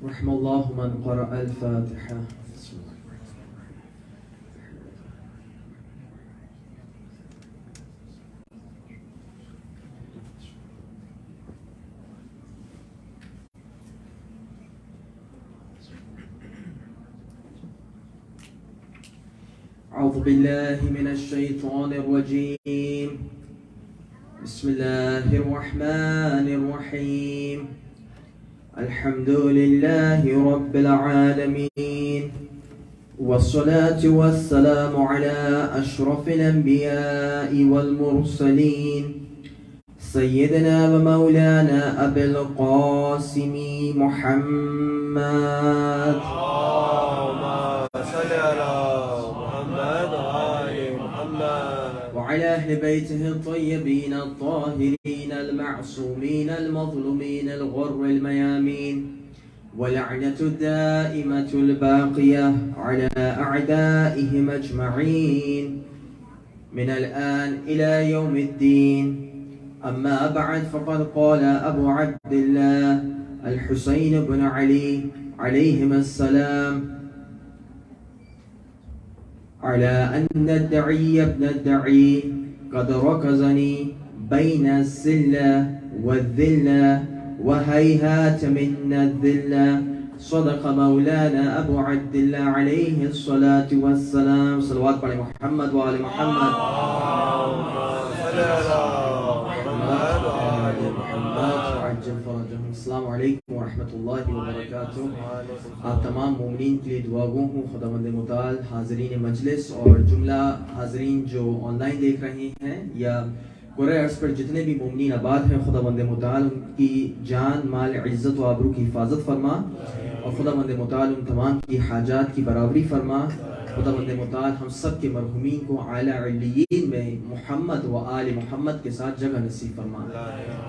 رحم الله من قرأ الفاتحة. أعوذ بالله من الشيطان الرجيم. بسم الله الرحمن الرحيم. الحمد لله رب العالمين، والصلاة والسلام على أشرف الأنبياء والمرسلين سيدنا ومولانا أبي القاسم محمد. وعلى أهل بيته الطيبين الطاهرين المعصومين المظلومين الغر الميامين، ولعنة الدائمة الباقية على أعدائهم أجمعين من الآن إلى يوم الدين. أما بعد، فقد قال أبو عبد الله الحسين بن علي عليهما السلام: على أن الدعي ابن الدعي قد ركزني بين السلة والذلة وهيهات من الذلة. صدق مولانا أبو عبد الله عليه الصلاة والسلام. صلوات على محمد وآل محمد. السلام علیکم ورحمۃ اللہ وبرکاتہ. آپ تمام مومنین کے لیے دعا گو ہوں. خداوند متعال حاضرین مجلس اور جملہ حاضرین جو آن لائن دیکھ رہے ہیں یا قرۂ ارض پر جتنے بھی مومنین آباد ہیں، خداوند متعال ان کی جان مال عزت و آبرو کی حفاظت فرما، اور خداوند متعال ان تمام کی حاجات کی برابری فرما. خداوند متعال ہم سب کے مرحومین کو اعلیٰ علیین میں محمد و آل محمد کے ساتھ جگہ نصیب فرما.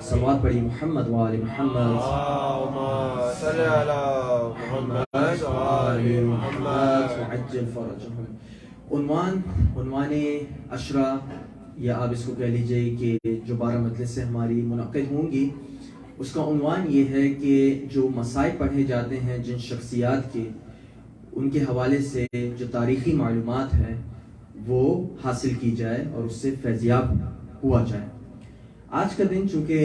صلوات پڑھی محمد و آل محمد. اللہم صلی علی محمد و آل محمد وعجل فرجہم. عنوان عشرہ، یا آپ اس کو کہہ لیجئے کہ جو 12 مجلسیں ہماری منعقد ہوں گی، اس کا عنوان یہ ہے کہ جو مسائل پڑھے جاتے ہیں جن شخصیات کے، ان کے حوالے سے جو تاریخی معلومات ہیں وہ حاصل کی جائے اور اس سے فیضیاب ہوا جائے. آج کا دن چونکہ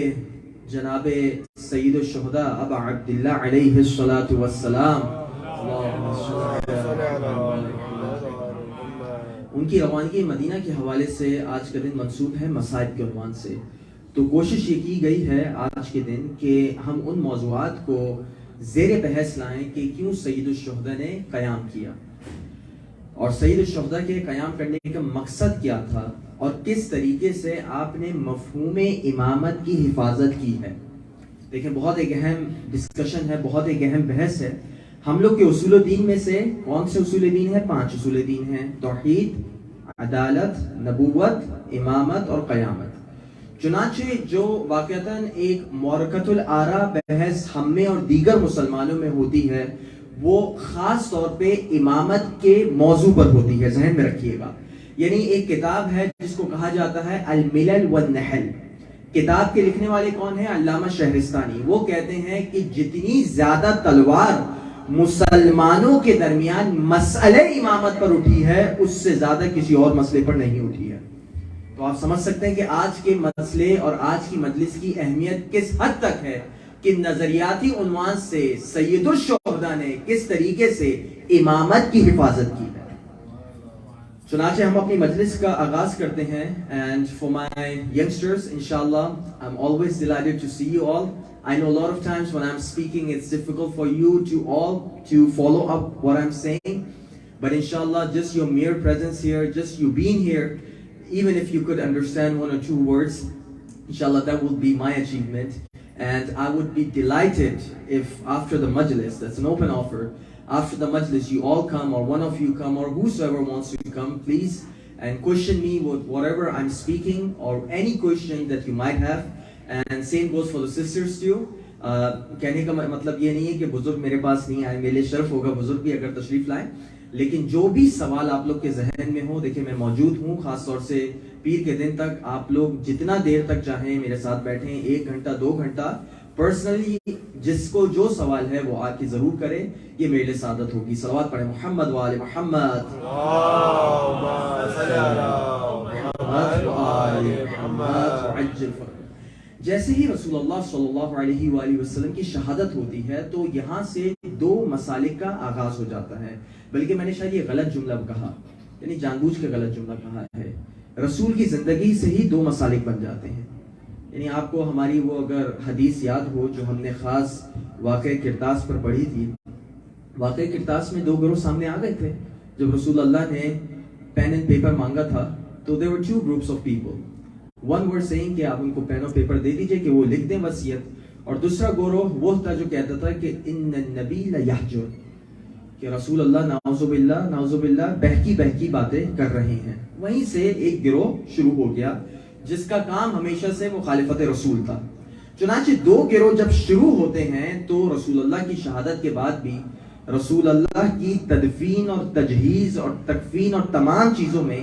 جناب سید الشہداء ابا عبداللہ علیہ الصلاۃ والسلام ان کی روانگی مدینہ کے حوالے سے آج کا دن منسوب ہے مصائب کے عنوان سے، تو کوشش یہ کی گئی ہے آج کے دن کہ ہم ان موضوعات کو زیر بحث لائیں کہ کیوں سید الشہداء نے قیام کیا، اور سید الشہداء کے قیام کرنے کا مقصد کیا تھا، اور کس طریقے سے آپ نے مفہوم امامت کی حفاظت کی ہے. دیکھیں، بہت ایک اہم ڈسکشن ہے، بہت ایک اہم بحث ہے. ہم لوگ کے اصول دین میں سے کون سے اصول دین ہیں؟ 5 اصول دین ہیں: توحید، عدالت، نبوت، امامت اور قیامت. چنانچہ جو واقعتاً ایک معرکۃ الآراء بحث ہم میں اور دیگر مسلمانوں میں ہوتی ہے، وہ خاص طور پہ امامت کے موضوع پر ہوتی ہے. ذہن میں رکھیے گا. یعنی ایک کتاب ہے جس کو کہا جاتا ہے الملل والنحل. کتاب کے لکھنے والے کون ہیں؟ علامہ شہرستانی. وہ کہتے ہیں کہ جتنی زیادہ تلوار مسلمانوں کے درمیان مسئلہ امامت پر اٹھی ہے، اس سے زیادہ کسی اور مسئلے پر نہیں اٹھی ہے. تو آپ سمجھ سکتے ہیں کہ آج کے مسئلے اور آج کی مجلس کی اہمیت کس حد تک ہے کہ نظریاتی عنوان سے سید الشہداء نے کس طریقے سے امامت کی حفاظت کی ہے. چنانچہ ہم اپنی مجلس کا آغاز کرتے ہیں. And for my youngsters, inshallah, I'm always delighted to see you all. I know a lot of times when I'm speaking it's difficult for you to all to follow up what I'm saying, but inshallah just your mere presence here, just you being here, even if you could understand 1 or 2 words, inshallah that will be my achievement. And I would be delighted if after the majlis, that's an open offer, after the majlis you all come, or one of you come, or whosoever wants to come, please, and question me with whatever I'm speaking, or any question that you might have. And same goes for the sisters too. کہنے کا مطلب یہ نہیں ہے کہ بزرگ میرے پاس نہیں آئے، میرے شرف ہوگا بزرگ بھی اگر تشریف لائیں، لیکن جو بھی سوال آپ لوگ کے ذہن میں ہو، دیکھیں میں موجود ہوں. خاص طور سے پیر کے دن تک آپ لوگ جتنا دیر تک چاہیں میرے ساتھ بیٹھیں، 1 گھنٹہ 2 گھنٹہ، پرسنلی جس کو جو سوال ہے وہ آ کے ضرور کرے, یہ میرے لیے سعادت ہوگی. صلوات پڑھیں محمد و آل محمد. جیسے ہی رسول اللہ صلی اللہ علیہ وآلہ وسلم کی شہادت ہوتی ہے تو یہاں سے دو مسالک کا آغاز ہو جاتا ہے. بلکہ میں نے شاید یہ غلط جملہ کہا, یعنی جان بوجھ کے غلط جملہ کہا ہے. رسول کی زندگی سے ہی دو مسالک بن جاتے ہیں. یعنی آپ کو ہماری وہ اگر حدیث یاد ہو جو ہم نے خاص واقع کرتاس پر پڑھی تھی, واقع کرتاس میں دو گروہ سامنے آ گئے تھے. جب رسول اللہ نے پین اینڈ پیپر مانگا تھا تو there were two groups of people. One were saying کہ آپ ان کو پین اور پیپر دے دیجئے کہ وہ لکھ دیں وصیت, اور دوسرا گروہ وہ تھا جو کہتا تھا کہ ان النبی لیحجر, کہ رسول اللہ نعوذ باللہ بہکی باتیں کر رہے ہیں. وہیں سے ایک گروہ شروع ہو گیا جس کا کام ہمیشہ سے مخالفت رسول تھا. چنانچہ دو گروہ جب شروع ہوتے ہیں تو رسول اللہ کی شہادت کے بعد بھی رسول اللہ کی تدفین اور تجہیز اور تکفین اور تمام چیزوں میں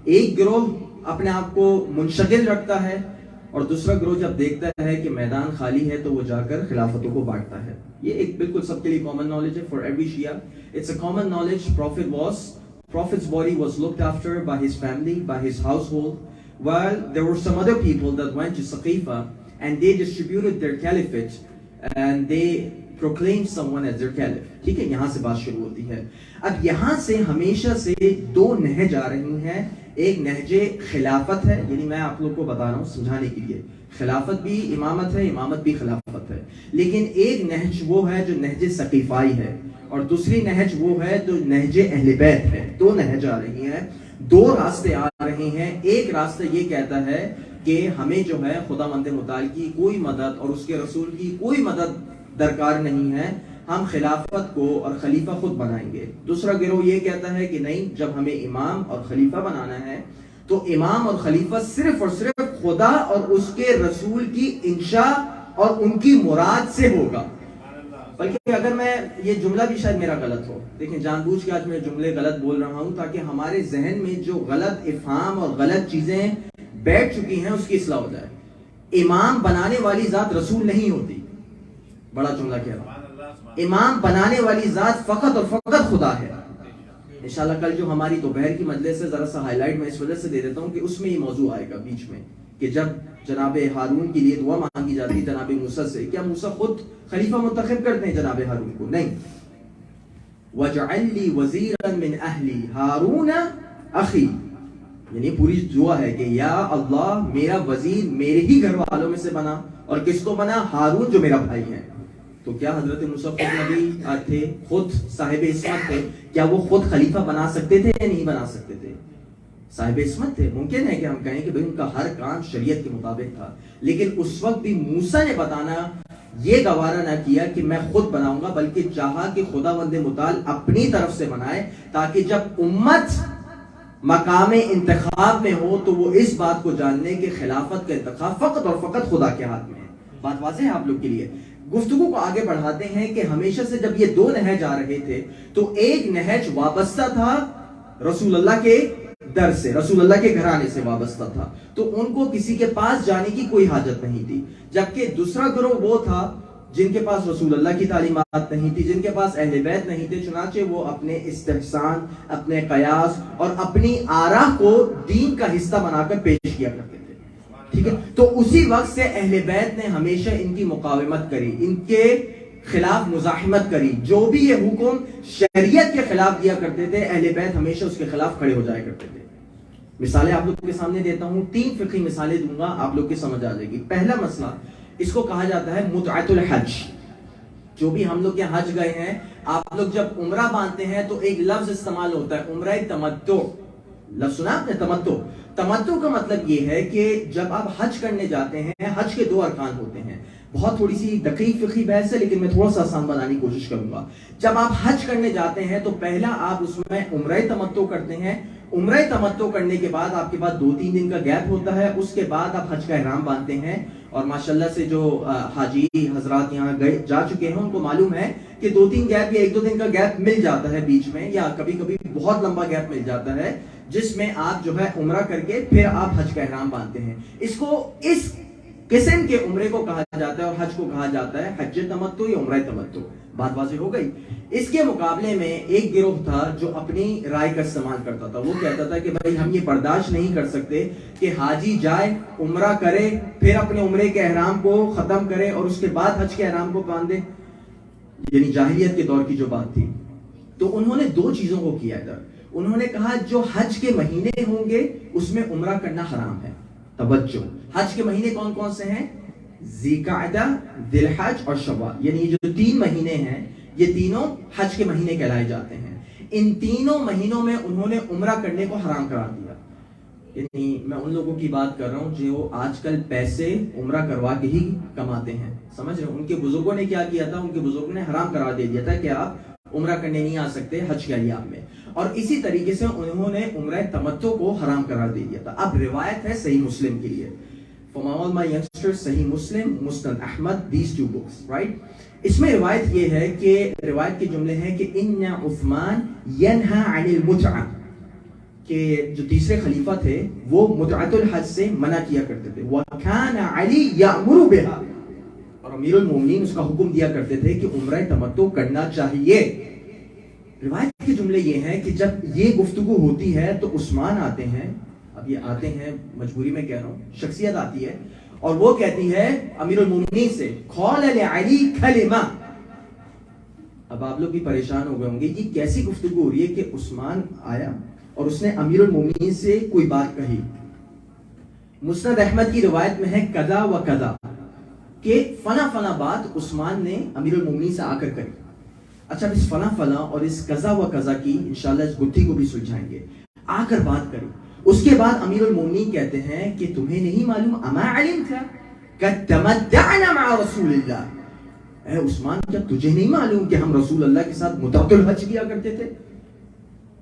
ایک گروہ اپنے آپ کو منشغل رکھتا ہے, اور دوسرا گروہ جب دیکھتا ہے کہ میدان خالی ہے تو وہ جا کر خلافتوں کو بانٹتا ہے. یہ ایک بالکل سب کے لیے کامن نالج ہے. For every Shia it's a common knowledge. Prophet's body was looked after by his family, by his household, while there were some other people that went to Saqifa and they distributed their caliphate and they proclaimed someone as their caliph. ٹھیک ہے, یہاں سے بات شروع ہوتی ہے. اب یہاں سے ہمیشہ سے دو نہج آ رہی ہیں. ایک نہج خلافت ہے, یعنی میں آپ لوگ کو بتا رہا ہوں سمجھانے کے لیے, خلافت بھی امامت ہے, امامت بھی خلافت ہے. لیکن ایک نہج وہ ہے جو نہج ثقیفائی ہے, اور دوسری نہج وہ ہے جو نہج اہل بیت ہے. دو نہج آ رہی ہیں, دو راستے آ رہے ہیں. ایک راستہ یہ کہتا ہے کہ ہمیں جو ہے خداوند متعال کی کوئی مدد اور اس کے رسول کی کوئی مدد درکار نہیں ہے, ہم خلافت کو اور خلیفہ خود بنائیں گے. دوسرا گروہ یہ کہتا ہے کہ نہیں, جب ہمیں امام اور خلیفہ بنانا ہے تو امام اور خلیفہ صرف اور صرف خدا اور اس کے رسول کی انشاء اور ان کی مراد سے ہوگا. بلکہ اگر میں یہ جملہ بھی شاید میرا غلط ہو, دیکھیں جان بوجھ کے آج میں جملے غلط بول رہا ہوں تاکہ ہمارے ذہن میں جو غلط افہام اور غلط چیزیں بیٹھ چکی ہیں اس کی اصلاح ہو جائے. امام بنانے والی ذات رسول نہیں ہوتی, بڑا جملہ کہہ رہا ہوں. امام بنانے والی ذات فقط اور فقط خدا ہے. انشاءاللہ کل جو ہماری دوپہر کی مجلس ہے ذرا سا ہائی لائٹ میں اس وجہ سے دے دیتا ہوں کہ اس میں یہ موضوع آئے گا بیچ میں, کہ جب جناب ہارون کے لیے دعا مانگی جاتی ہے جناب موسیٰ سے, کیا موسیٰ خود خلیفہ منتخب کرتے ہیں جناب ہارون کو؟ نہیں. وَاجْعَلْ لِي وَزِيرًا مِّنْ أَهْلِي هَارُونَ أَخِي, یعنی پوری دعا ہے کہ یا اللہ میرا وزیر میرے ہی گھر والوں میں سے بنا, اور کس کو بنا؟ ہارون جو میرا بھائی ہے. تو کیا حضرت موسیٰ خود نبی تھے, خود صاحب عصمت تھے؟ کیا وہ خود خلیفہ بنا سکتے تھے یا نہیں بنا سکتے تھے؟ صاحب عصمت تھے. ممکن ہے کہ ہم کہیں کہ بھئی ان کا ہر کام شریعت کے مطابق تھا, لیکن اس وقت بھی موسیٰ نے بتانا یہ گوارا نہ کیا کہ میں خود بناؤں گا, بلکہ چاہا کہ خداوند متعال اپنی طرف سے بنائے, تاکہ جب امت مقام انتخاب میں ہو تو وہ اس بات کو جان لیں کہ خلافت کا انتخاب فقط اور فقط خدا کے ہاتھ میں ہے. بات واضح ہے آپ لوگ کے لیے؟ گفتگو کو آگے بڑھاتے ہیں کہ ہمیشہ سے جب یہ دو نہج آ رہے تھے تو ایک نہج وابستہ تھا رسول اللہ کے در سے, رسول اللہ کے گھرانے سے وابستہ تھا, تو ان کو کسی کے پاس جانے کی کوئی حاجت نہیں تھی. جبکہ دوسرا گروہ وہ تھا جن کے پاس رسول اللہ کی تعلیمات نہیں تھی, جن کے پاس اہل بیت نہیں تھے, چنانچہ وہ اپنے استحسان, اپنے قیاس اور اپنی آراء کو دین کا حصہ بنا کر پیش کیا کرتے تھے. ٹھیک ہے, تو اسی وقت سے اہل بیت نے ہمیشہ ان کی مقاومت کری, ان کے خلاف مزاحمت کری. جو بھی یہ حکم شریعت کے خلاف دیا کرتے تھے اہل بیت ہمیشہ اس کے خلاف کھڑے ہو جایا کرتے تھے. مثالیں آپ لوگوں کے سامنے دیتا ہوں, 3 فقہی مثالیں دوں گا, آپ لوگ کی سمجھ آ جائے گی. پہلا مسئلہ, اس کو کہا جاتا ہے متعۃ الحج. جو بھی ہم لوگ یہاں حج گئے ہیں, آپ لوگ جب عمرہ باندھتے ہیں تو ایک لفظ استعمال ہوتا ہے, عمرہ تمتع. لفظ سنا آپ نے؟ تمتع. تمتع کا مطلب یہ ہے کہ جب آپ حج کرنے جاتے ہیں, حج کے 2 ارکان ہوتے ہیں. بہت تھوڑی سی دقیق فقہی بحث ہے لیکن میں تھوڑا سا آسان بنانے کی کوشش کروں گا. جب آپ حج کرنے جاتے ہیں تو پہلا آپ اس میں عمرہ تمتع کرتے ہیں. عمرہ تمتع کرنے کے بعد آپ کے پاس 2-3 دن کا گیپ ہوتا ہے, اس کے بعد آپ حج کا احرام باندھتے ہیں. اور ماشاءاللہ سے جو حاجی حضرات یہاں جا چکے ہیں ان کو معلوم ہے کہ 2-3 گیپ یا 1-2 دن کا گیپ مل جاتا ہے بیچ میں, یا کبھی کبھی بہت لمبا گیپ مل جاتا ہے, جس میں آپ جو ہے عمرہ کر کے پھر آپ حج کا احرام باندھتے ہیں. اس کو اس قسم کے عمرے کو کہا جاتا ہے اور حج کو کہا جاتا ہے حج تمتع یا عمرہ تمتع. بات واضح ہو گئی. اس کے مقابلے میں ایک گروہ تھا جو اپنی رائے کا استعمال کرتا تھا. وہ کہتا تھا کہ بھائی ہم یہ برداشت نہیں کر سکتے کہ حاجی جائے عمرہ کرے پھر اپنے عمرے کے احرام کو ختم کرے اور اس کے بعد حج کے احرام کو باندھے, یعنی جاہلیت کے دور کی جو بات تھی. تو انہوں نے دو چیزوں کو کیا ادھر. انہوں نے کہا جو حج کے مہینے ہوں گے اس میں عمرہ کرنا حرام ہے. توجہ, حج کے مہینے کون کون سے ہیں؟ ذی-قعدہ, ذی الحج اور شوال. یعنی یہ جو 3 مہینے ہیں یہ تینوں حج کے مہینے کہلائے جاتے ہیں. ان تینوں مہینوں میں انہوں نے عمرہ کرنے کو حرام قرار دیا. یعنی میں ان لوگوں کی بات کر رہا ہوں جو آج کل پیسے عمرہ کروا کے ہی کماتے ہیں. سمجھ رہے ہیں؟ ان کے بزرگوں نے کیا کیا تھا؟ ان کے بزرگوں نے حرام قرار دے دیا تھا کہ آپ عمرہ کرنے نہیں آ سکتے حج کے ایام میں. اور اسی طریقے سے انہوں نے عمرہ تمتع کو حرام قرار دے دیا تھا. اب روایت ہے صحیح مسلم کے لیے. For all my youngsters, صحیح مسلم, مسند احمد, these 2 books, right? اس میں روایت یہ ہے کہ روایت کے جملے ہیں کہ ان عثمان ینہا عن المتعہ, کہ جو تیسرے خلیفہ تھے وہ متعۃ الحج سے منع کیا کرتے تھے. وَكَانَ عَلِي يَأْمُرُ بِهَا, اور امیر المومنین اس کا حکم دیا کرتے تھے کہ عمرہ تمتع کرنا چاہیے. روایت کے جملے یہ ہیں کہ جب یہ گفتگو ہوتی ہے تو عثمان آتے ہیں. اب یہ آتے ہیں مجبوری میں کہہ رہا ہوں, شخصیت آتی ہے اور وہ کہتی ہے امیر المومنین سے قال لعلی کلمہ. اب آپ لوگ بھی پریشان ہو گئے ہوں گے یہ کیسی گفتگو ہو رہی ہے کہ عثمان آیا اور اس نے امیر المومنین سے کوئی بات کہی. مسند احمد کی روایت میں ہے کذا و کذا, کہ فلاں فلاں بات عثمان نے امیر المومنین سے آ کر کری. اچھا, اس فلاں فلاں اور اس کذا و کذا کی انشاءاللہ اس گتھی کو بھی سلجھائیں گے. آ کر بات کری. اس کے بعد امیر المومنین کہتے ہیں کہ تمہیں نہیں معلوم اما علمت قد تمتعنا مع رسول اللہ, اے عثمان کیا تجھے نہیں معلوم کہ ہم رسول اللہ کے ساتھ متعۃ الحج کیا کرتے تھے؟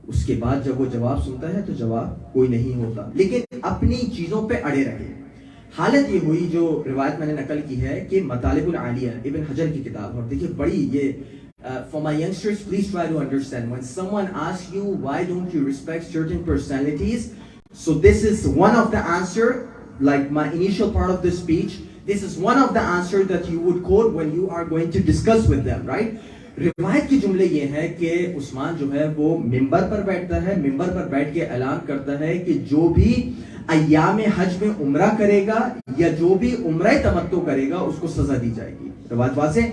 اس کے بعد جب وہ جواب سنتا ہے تو جواب کوئی نہیں ہوتا, لیکن اپنی چیزوں پہ اڑے رہے. حالت یہ ہوئی جو روایت میں نے نقل کی ہے کہ مطالب العالیہ ابن حجر کی کتاب, اور دیکھیے بڑی یہ for my youngsters, please try to understand when someone asks you why don't you respect certain personalities, so this is one of the answer, like my initial part of the speech, this is one of the answer that you would quote when you are going to discuss with them, right? روایت کے جملے یہ ہے کہ عثمان جو ہے وہ ممبر پر بیٹھتا ہے, ممبر پر بیٹھ کے اعلان کرتا ہے کہ جو بھی ایام حج میں عمرہ کرے گا یا جو بھی عمرہ تمتع کرے گا اس کو سزا دی جائے گی. روایت واضح.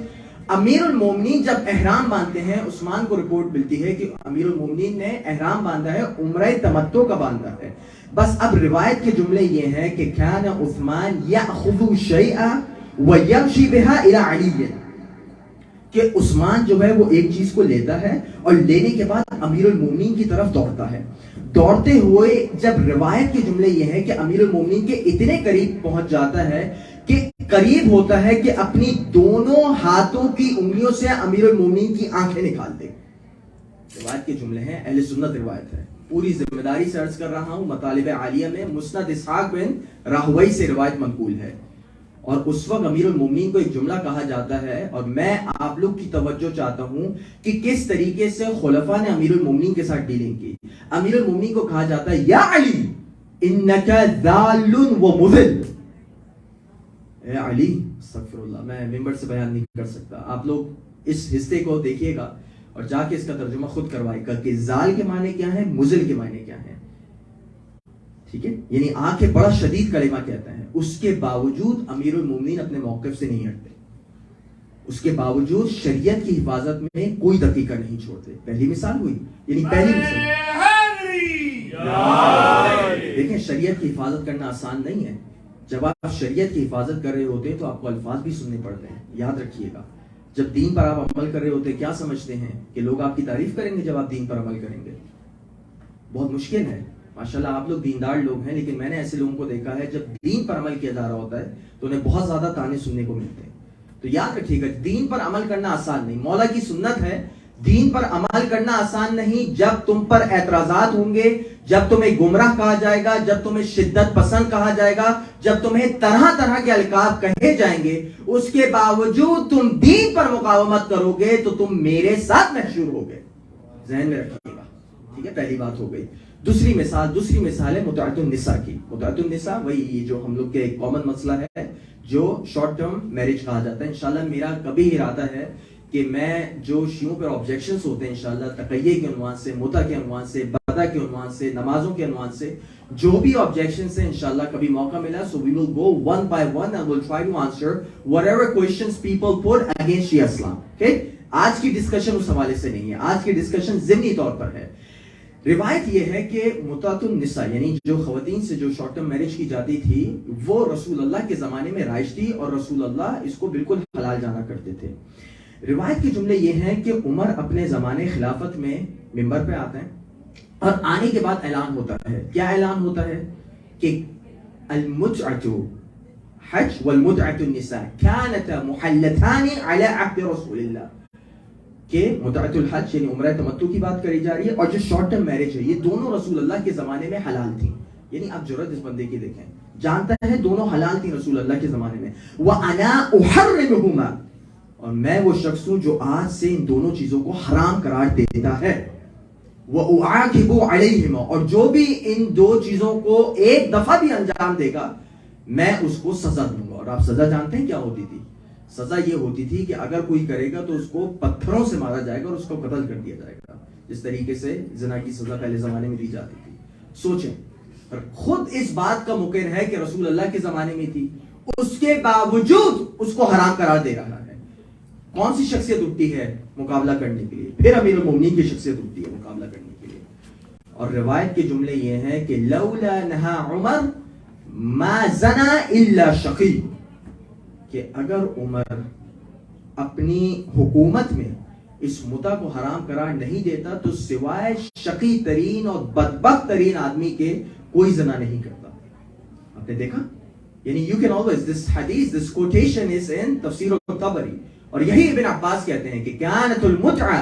امیر المومنین جب احرام باندھتے ہیں عثمان کو رپورٹ ملتی ہے کہ امیر المومنین نے احرام باندھا ہے, عمرہ تمتع کا باندھا ہے. بس اب روایت کے جملے یہ ہیں کہ کان عثمان یاخذ شیئا ویمشی بها الى علی, کہ عثمان جو ہے وہ ایک چیز کو لیتا ہے اور لینے کے بعد امیر المومنین کی طرف دوڑتا ہے. دوڑتے ہوئے جب روایت کے جملے یہ ہیں کہ امیر المومنین کے اتنے قریب پہنچ جاتا ہے کہ قریب ہوتا ہے کہ اپنی دونوں ہاتھوں کی انگلیوں سے امیر المومنین کی آنکھیں نکال دے. روایت کے جملے ہیں, اہل سنت روایت ہے. پوری ذمہ داری سے عرض کر رہا ہوں, مطالب عالیہ میں مسند اسحاق بن راہوئی سے روایت منقول ہے. اور اس وقت امیر المومنین کو ایک جملہ کہا جاتا ہے, اور میں آپ لوگ کی توجہ چاہتا ہوں کہ کس طریقے سے خلفاء نے امیر المومنین کے ساتھ ڈیلنگ کی. امیر المومنین کو کہا جاتا ہے یا علی انک ذال و مذل. اے علی, استغفر اللہ, میں ممبر سے بیان نہیں کر سکتا, آپ لوگ اس حصے کو دیکھیے گا اور جا کے اس کا ترجمہ خود کروائے گا کہ ذال کے معنی کیا ہے, مذل کے معنی کیا ہے. ٹھیک ہے, یعنی آنکھیں بڑا شدید کلمہ کہتا ہے. اس کے باوجود امیر المومنین اپنے موقف سے نہیں ہٹتے, اس کے باوجود شریعت کی حفاظت میں کوئی دقیقہ نہیں چھوڑتے. پہلی مثال ہوئی, یعنی پہلی مثال. دیکھیں شریعت کی حفاظت کرنا آسان نہیں ہے. جب آپ شریعت کی حفاظت کر رہے ہوتے ہیں تو آپ کو الفاظ بھی سننے پڑتے ہیں. یاد رکھیے گا, جب دین پر آپ عمل کر رہے ہوتے ہیں کیا سمجھتے ہیں کہ لوگ آپ کی تعریف کریں گے جب آپ دین پر عمل کریں گے؟ بہت مشکل ہے. ماشاءاللہ آپ لوگ دیندار لوگ ہیں, لیکن میں نے ایسے لوگوں کو دیکھا ہے جب دین پر عمل کیا جا رہا ہوتا ہے تو انہیں بہت زیادہ تانے سننے کو ملتے ہیں. تو یاد رکھیے گا, دین پر عمل کرنا آسان نہیں. مولا کی سنت ہے, دین پر عمل کرنا آسان نہیں. جب تم پر اعتراضات ہوں گے, جب تمہیں گمراہ کہا جائے گا, جب تمہیں شدت پسند کہا جائے گا, جب تمہیں طرح طرح کے القاب کہے جائیں گے, اس کے باوجود تم دین پر مقاومت کرو گے تو تم میرے ساتھ محشور ہوگے. ذہن میں رکھیے گا. ٹھیک ہے, پہلی بات ہو گئی. دوسری مثال ہے متعۃ النساء کی. متعۃ النساء وہی جو ہم لوگ کے ایک کامن مسئلہ ہے جو شارٹ ٹرم میرج کہا جاتا ہے. انشاءاللہ میرا کبھی ارادہ ہے کہ میں جو شیعوں پر آبجیکشنز ہوتے ہیں انشاءاللہ تقیہ کے عنوان سے, متع کے عنوان سے, بدع کے عنوان سے, نمازوں کے عنوان سے, جو بھی آبجیکشنز ہیں انشاءاللہ کبھی موقع ملا so we will go one by one and we'll try to answer whatever questions people put against Shia Islam. Okay? آج کی ڈسکشن اس حوالے سے نہیں ہے, آج کی ڈسکشن ضمنی طور پر ہے. روایت یہ ہے کہ متعۃ النساء یعنی جو خواتین سے جو شارٹ ٹرم میرج کی جاتی تھی وہ رسول اللہ کے زمانے میں رائج تھی اور رسول اللہ اس کو بالکل حلال جانا کرتے تھے. روایت کے جملے یہ ہیں کہ عمر اپنے زمانے خلافت میں منبر پہ آتے ہیں اور آنے کے بعد اعلان ہوتا ہے. کیا اعلان ہوتا ہے؟ کہ المتعۃ حج والمتعۃ النساء كانتا محلتان على عهد رسول اللہ, کہ متعۃ الحج یعنی عمرہ تمتع کی بات کری جا رہی ہے اور جو شارٹ ٹرم میرج ہے یہ دونوں رسول اللہ کے زمانے میں حلال تھیں. یعنی آپ جرأت اس بندے کی دیکھیں, جانتا ہے دونوں حلال تھیں رسول اللہ کے زمانے میں. وَأَنَا أُحَرِّمُهُمَا, اور میں وہ شخص ہوں جو آج سے ان دونوں چیزوں کو حرام قرار دیتا ہے. وَأُعَاقِبُ عَلَيْهِمَا, اور جو بھی ان دو چیزوں کو ایک دفعہ بھی انجام دے گا میں اس کو سزا دوں گا. اور آپ سزا جانتے ہیں کیا ہوتی تھی؟ سزا یہ ہوتی تھی کہ اگر کوئی کرے گا تو اس کو پتھروں سے مارا جائے گا اور اس کو قتل کر دیا جائے گا, جس طریقے سے زنا کی سزا پہلے زمانے میں دی جاتی تھی. سوچیں, خود اس بات کا مقر ہے کہ رسول اللہ کے زمانے میں تھی, اس کے باوجود اس کو حرام قرار دے رہا ہے. کون سی شخصیت اٹھتی ہے مقابلہ کرنے کے لیے؟ پھر امیر المومنین کی شخصیت اٹھتی ہے مقابلہ کرنے کے لیے. اور روایت کے جملے یہ ہیں کہ لولا نہا عمر ما زنا الا شقی, کہ اگر عمر اپنی حکومت میں اس متع کو حرام قرار نہیں دیتا تو سوائے شقی ترین اور بدبخت ترین آدمی کے کوئی زنا نہیں کرتا. آپ نے دیکھا, یعنی you can always, this hadith, this quotation is in تفسیر الطبری, اور یہی ابن عباس کہتے ہیں کہ كانت المتعہ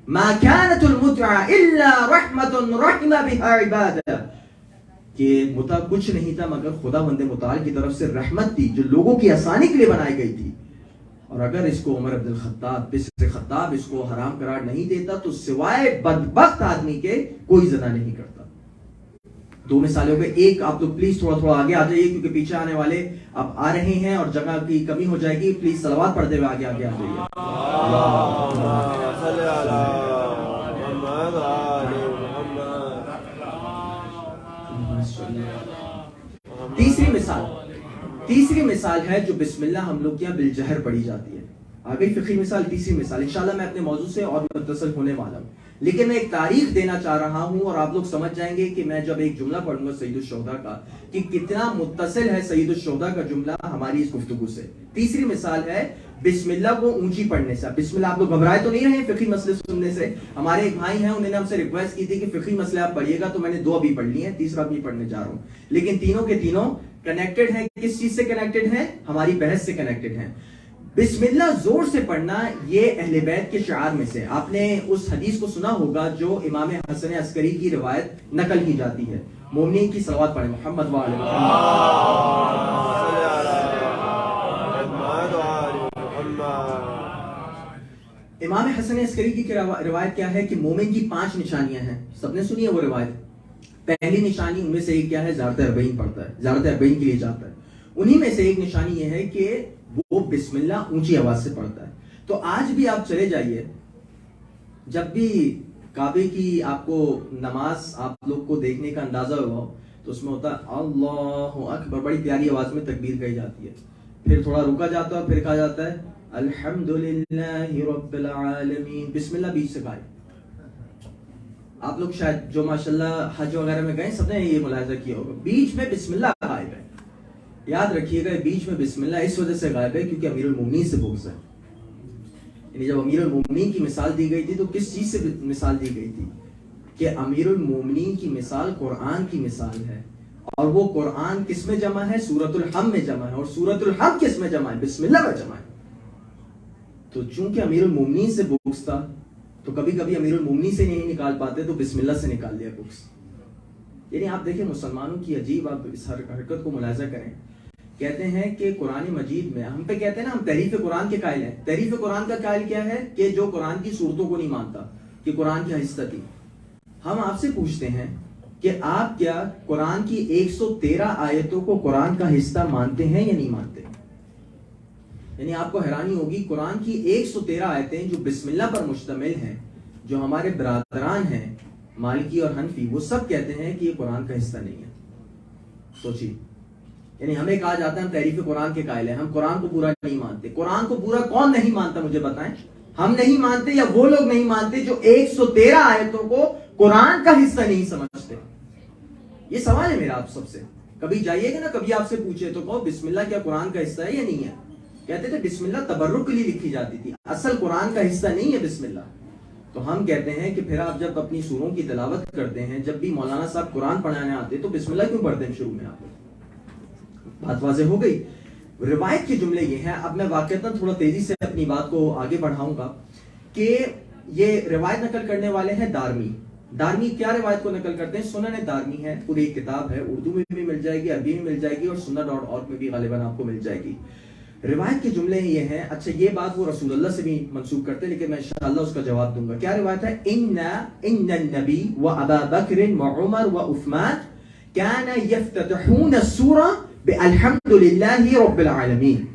ما كانت المتعہ الا رحمت رحم بها عبادہ, کہ متع کچھ نہیں تھا مگر خدا بند متعال کی طرف سے رحمت تھی جو لوگوں کی آسانی کے لیے بنائی گئی تھی. اور اگر اس کو عمر بن الخطاب بن خطاب اس کو حرام قرار نہیں دیتا تو سوائے بدبخت آدمی کے کوئی زنا نہیں کرتا. دو مثالوں پہ, ایک آپ لوگ پلیز تھوڑا تھوڑا آگے آ جائیے کیونکہ پیچھے آنے والے اب آ رہے ہیں اور جگہ کی کمی ہو جائے گی. پلیز صلوات پڑھتے ہوئے آگے آگے آ جائیے. تیسری مثال ہے جو بسم اللہ ہم لوگ کیا بالجہر پڑھی جاتی ہے. آگئی فقہی مثال. تیسری مثال, انشاءاللہ میں اپنے موضوع سے اور متصل ہونے والا ہوں, لیکن میں ایک تاریخ دینا چاہ رہا ہوں اور آپ لوگ سمجھ جائیں گے کہ میں جب ایک جملہ پڑھوں گا سید الشہداء کا کہ کتنا متصل ہے سید الشہداء کا جملہ ہماری اس گفتگو سے. تیسری مثال ہے بسم اللہ کو اونچی پڑھنے سے. بسم اللہ آپ لوگ گھبرائے تو نہیں رہے فقہی مسئلے سننے سے؟ ہمارے ایک بھائی ہیں, انہوں نے ہم سے ریکویسٹ کی تھی کہ فقہی مسئلے آپ پڑھیے گا, تو میں نے 2 ابھی پڑھ لی ہیں, تیسرا بھی پڑھنے جا رہا ہوں. لیکن تینوں کے تینوں کنیکٹڈ ہیں. کس چیز سے کنیکٹڈ ہیں؟ ہماری بحث سے کنیکٹڈ ہیں. بسم اللہ زور سے پڑھنا یہ اہل بیت کے شعار میں سے. آپ نے اس حدیث کو سنا ہوگا جو امام حسن عسکری کی روایت نقل کی جاتی ہے. مومنین کی صلوات پڑھیں محمد وعلی امام حسن عسکری کی روایت کیا ہے کہ مومن کی 5 نشانیاں ہیں. سب نے سنی ہے وہ روایت. پہلی نشانی ان میں سے ایک کیا ہے؟ زیارت اربعین پڑھتا ہے, زیارت اربعین کے لیے جاتا ہے. انہی میں سے ایک نشانی یہ ہے کہ وہ بسم اللہ اونچی آواز سے پڑھتا ہے. تو آج بھی آپ چلے جائیے, جب بھی کعبے کی آپ کو نماز آپ لوگ کو دیکھنے کا اندازہ ہوا تو اس میں ہوتا ہے اللہ اکبر, بڑی پیاری آواز میں تکبیر کہی جاتی ہے, پھر تھوڑا رکا جاتا ہے, پھر کہا جاتا ہے الحمدللہ رب العالمین, بسم اللہ بیچ سے گائے. آپ لوگ شاید جو ماشاءاللہ حج وغیرہ میں گئے سب نے یہ ملاحظہ کیا ہوگا, بیچ میں بسم اللہ غائب ہے. یاد رکھیے گا بیچ میں بسم اللہ اس وجہ سے غائب ہے کیونکہ امیر المومنین سے بغض ہے. یعنی جب امیر المومنین کی مثال دی گئی تھی تو کس چیز سے مثال دی گئی تھی؟ کہ امیر المومنین کی مثال قرآن کی مثال ہے, اور وہ قرآن کس میں جمع ہے؟ سورۃ الحم میں جمع ہے. اور سورۃ الحم کس میں جمع ہے؟ بسم اللہ میں جمع ہے. تو چونکہ امیر المومنین سے بغض تھا تو کبھی کبھی امیر المومنین سے نہیں نکال پاتے تو بسم اللہ سے نکال دیا بغض. یعنی آپ دیکھیں مسلمانوں کی عجیب, آپ اس حرکت کو ملاحظہ کریں. کہتے ہیں کہ قرآن مجید میں ہم پہ کہتے ہیں نا ہم تحریف قرآن کے قائل ہیں. تحریف قرآن کا قائل کیا ہے؟ کہ جو قرآن کی صورتوں کو نہیں مانتا کہ قرآن کی حصہ تھی. ہم آپ سے پوچھتے ہیں کہ آپ کیا قرآن کی 113 آیتوں کو قرآن کا حصہ مانتے ہیں یا نہیں مانتے؟ یعنی آپ کو حیرانی ہوگی قرآن کی 113 آیتیں جو بسم اللہ پر مشتمل ہیں، جو ہمارے برادران ہیں مالکی اور حنفی، وہ سب کہتے ہیں کہ یہ قرآن کا حصہ نہیں ہے. سوچیے، یعنی ہمیں کہا جاتا ہے ہم تحریف قرآن کے قائل ہیں، ہم قرآن کو پورا نہیں مانتے. قرآن کو پورا کون نہیں مانتا مجھے بتائیں؟ ہم نہیں مانتے یا وہ لوگ نہیں مانتے جو 113 آیتوں کو قرآن کا حصہ نہیں سمجھتے؟ یہ سوال ہے میرا آپ سب سے. کبھی جائیے گا نا، کبھی آپ سے پوچھے تو کہو بسم اللہ کیا قرآن کا حصہ ہے یا نہیں ہے؟ کہتے تھے بسم اللہ تبرک کے لیے لکھی جاتی تھی، اصل قرآن کا حصہ نہیں ہے بسم اللہ. تو ہم کہتے ہیں کہ پھر آپ جب اپنی سوروں کی تلاوت کرتے ہیں، جب بھی مولانا صاحب قرآن پڑھانے آتے تو بسم اللہ کیوں پڑھتے ہیں شروع میں؟ آپ بات واضح ہو گئی. روایت کے جملے یہ ہیں. اب میں واقعتاً تھوڑا تیزی سے اپنی بات کو آگے بڑھاؤں گا کہ یہ روایت نقل کرنے والے ہیں دارمی. دارمی کیا روایت کو نقل کرتے ہیں؟ سنن دارمی ہے، پوری ایک کتاب ہے، اردو میں بھی مل جائے گی، عربی میں مل جائے گی، اور سنن.org میں بھی غالباً آپ کو مل جائے گی. روایت کے جملے یہ ہیں. اچھا، یہ بات وہ رسول اللہ سے بھی منسوب کرتے ہیں، لیکن میں انشاءاللہ اس کا جواب دوں گا. کیا روایت ہے؟ ان النبی و ابا بکر و عمر و عثمان كان يفتتحون السورة بالحمد للہ رب العالمین.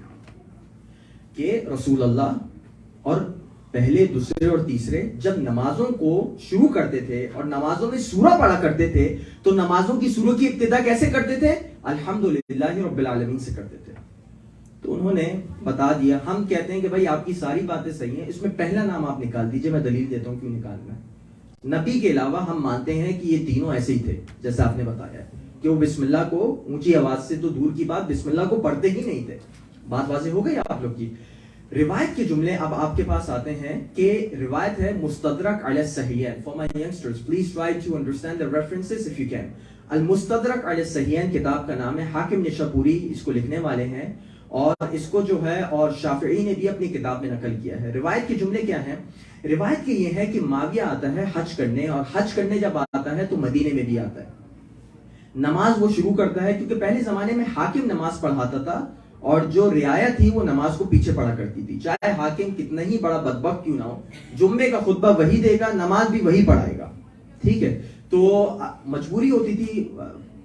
کہ رسول اللہ اور پہلے، دوسرے اور تیسرے جب نمازوں کو شروع کرتے تھے اور نمازوں میں سورہ پڑھا کرتے تھے تو نمازوں کی سورہ کی ابتدا کیسے کرتے تھے؟ الحمدللہ رب العالمین سے کرتے تھے. تو انہوں نے بتا دیا. ہم کہتے ہیں کہ بھائی آپ کی ساری باتیں صحیح ہیں، اس میں پہلا نام آپ نکال دیجئے، میں دلیل دیتا ہوں کیوں نکالنا ہے. نبی کے علاوہ ہم مانتے ہیں کہ یہ تینوں ایسے ہی تھے جیسا آپ نے بتایا کہ وہ بسم اللہ کو اونچی آواز سے تو دور کی بات بسم اللہ کو پڑھتے ہی نہیں تھے. بات واضح ہو گئی آپ لوگ کی. روایت کے جملے اب آپ کے پاس آتے ہیں کہ روایت ہے مستدرک علی الصحیحین. For my youngsters, please try to understand the references if you can. المستدرک علی الصحیحین کتاب کا نام ہے. حاکم نشاپوری اس کو لکھنے والے ہیں، اور اس کو جو ہے اور شافعی نے بھی اپنی کتاب میں نقل کیا ہے. روایت کے جملے کیا ہیں؟ روایت کے یہ ہے کہ معاویہ آتا ہے حج کرنے، اور حج کرنے جب آتا ہے تو مدینے میں بھی آتا ہے. نماز وہ شروع کرتا ہے کیونکہ پہلے زمانے میں حاکم نماز پڑھاتا تھا، اور جو رعایا تھی وہ نماز کو پیچھے پڑھا کرتی تھی. چاہے حاکم کتنا ہی بڑا بدبخت کیوں نہ ہو، جمعے کا خطبہ وہی دے گا، نماز بھی وہی پڑھائے گا. ٹھیک ہے، تو مجبوری ہوتی تھی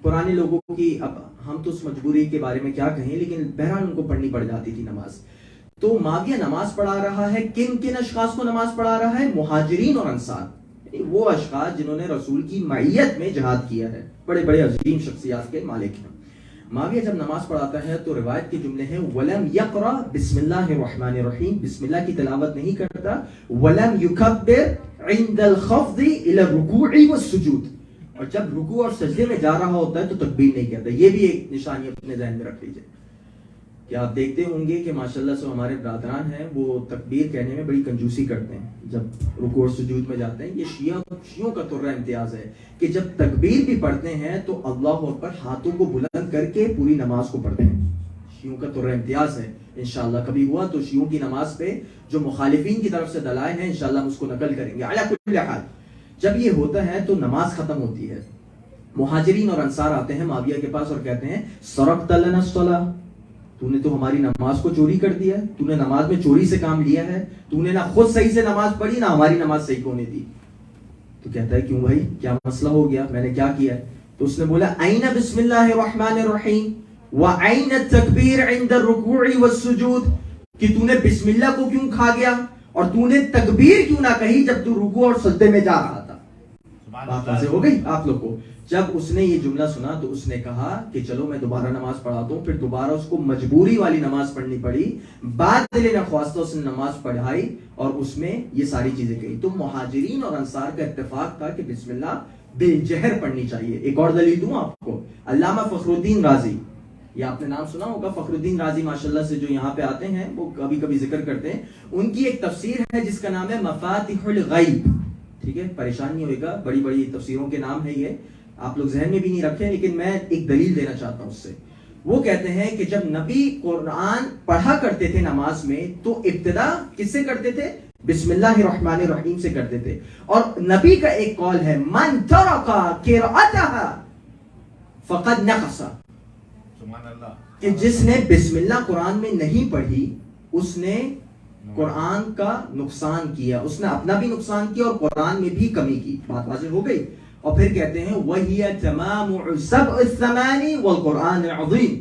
پرانے لوگوں کی. اب ہم تو اس مجبوری کے بارے میں کیا کہیں، لیکن بہرحال ان کو پڑھنی پڑ جاتی تھی نماز. تو معاویہ نماز پڑھا رہا ہے. کن کن اشخاص کو نماز پڑھا رہا ہے؟ مہاجرین اور انصار، یعنی وہ اشخاص جنہوں نے رسول کی معیت میں جہاد کیا ہے، بڑے بڑے عظیم شخصیات کے مالک ہیں. معاویہ جب نماز پڑھاتا ہے تو روایت کے جملے ہیں وَلَمْ يَقْرَ بِسْمِ اللَّهِ الرَّحْمَنِ الرَّحِيمِ. بسم اللہ کی تلاوت نہیں کرتا. وَلَمْ يُكَبِّرْ عِنْدَ الْخَفْضِ إِلَى الرُّكُوعِ وَالسُّجُودِ. اور جب رکوع اور سجدے میں جا رہا ہوتا ہے تو تکبیر نہیں کہتا. یہ بھی ایک نشانی اپنے ذہن میں رکھ لیجئے کہ آپ دیکھتے ہوں گے کہ ماشاءاللہ سے ہمارے برادران ہیں وہ تکبیر کہنے میں بڑی کنجوسی کرتے ہیں جب رکوع اور سجود میں جاتے ہیں. یہ شیعوں کا طرہ امتیاز ہے کہ جب تکبیر بھی پڑھتے ہیں تو اللہ اکبر ہاتھوں کو بلند کر کے پوری نماز کو پڑھتے ہیں. شیعوں کا طرہ امتیاز ہے. انشاءاللہ کبھی ہوا تو شیعوں کی نماز پہ جو مخالفین کی طرف سے دلائل ہیں انشاءاللہ ہم اس کو نقل کریں گے. علی کل حال جب یہ ہوتا ہے تو نماز ختم ہوتی ہے. مہاجرین اور انصار آتے ہیں معاویہ کے پاس اور کہتے ہیں سرقت لنا الصلاۃ، تو نے تو ہماری نماز کو چوری کر دیا ہے، تو نے نماز میں چوری سے کام لیا ہے، تو نے نہ خود صحیح سے نماز پڑھی نہ ہماری نماز صحیح ہونے دی. تو کہتا ہے کیوں بھائی، کیا مسئلہ ہو گیا، میں نے کیا کیا ہے؟ تو اس نے بولا این بسم اللہ الرحمن الرحیم وعین التکبیر عند الرکوع والسجود، کہ تو نے بسم اللہ کو کیوں کھا گیا اور تو نے تکبیر کیوں نہ کہی جب تو رکوع اور سجدے میں جا رہا تھا. بات واضح ہو گئی آپ لوگ کو. جب اس نے یہ جملہ سنا تو اس نے کہا کہ چلو میں دوبارہ نماز پڑھاتا ہوں. پھر دوبارہ اس کو مجبوری والی نماز پڑھنی پڑی. بعد دل نخواستہ اس نے نماز پڑھائی اور اس میں یہ ساری چیزیں کہی. تو مہاجرین اور انصار کا اتفاق تھا کہ بسم اللہ بالجہر پڑھنی چاہیے. ایک اور دلیل دوں آپ کو، علامہ فخر الدین رازی، یہ آپ نے نام سنا ہوگا. فخر الدین رازی ماشاءاللہ سے جو یہاں پہ آتے ہیں وہ کبھی کبھی ذکر کرتے ہیں. ان کی ایک تفسیر ہے جس کا نام ہے مفاتیح الغیب. ٹھیک ہے، پریشان نہیں ہوئے گا، بڑی بڑی تفسیروں کے نام ہے یہ، آپ لوگ ذہن میں بھی نہیں رکھیں، لیکن میں ایک دلیل دینا چاہتا ہوں اس سے. وہ کہتے ہیں کہ جب نبی قرآن پڑھا کرتے تھے نماز میں تو ابتدا کس سے کرتے تھے؟ بسم اللہ الرحمن الرحیم سے کرتے تھے. اور نبی کا ایک قول ہے من ترک قراءتها فقد نقص، کہ جس نے بسم اللہ قرآن میں نہیں پڑھی اس نے قرآن کا نقصان کیا، اس نے اپنا بھی نقصان کیا اور قرآن میں بھی کمی کی. بات واضح ہو گئی. اور پھر کہتے ہیں وَهِيَ تَمَامُ سَبْعِ الثَّمَانِ وَالْقُرْآنِ الْعَظِيمِ،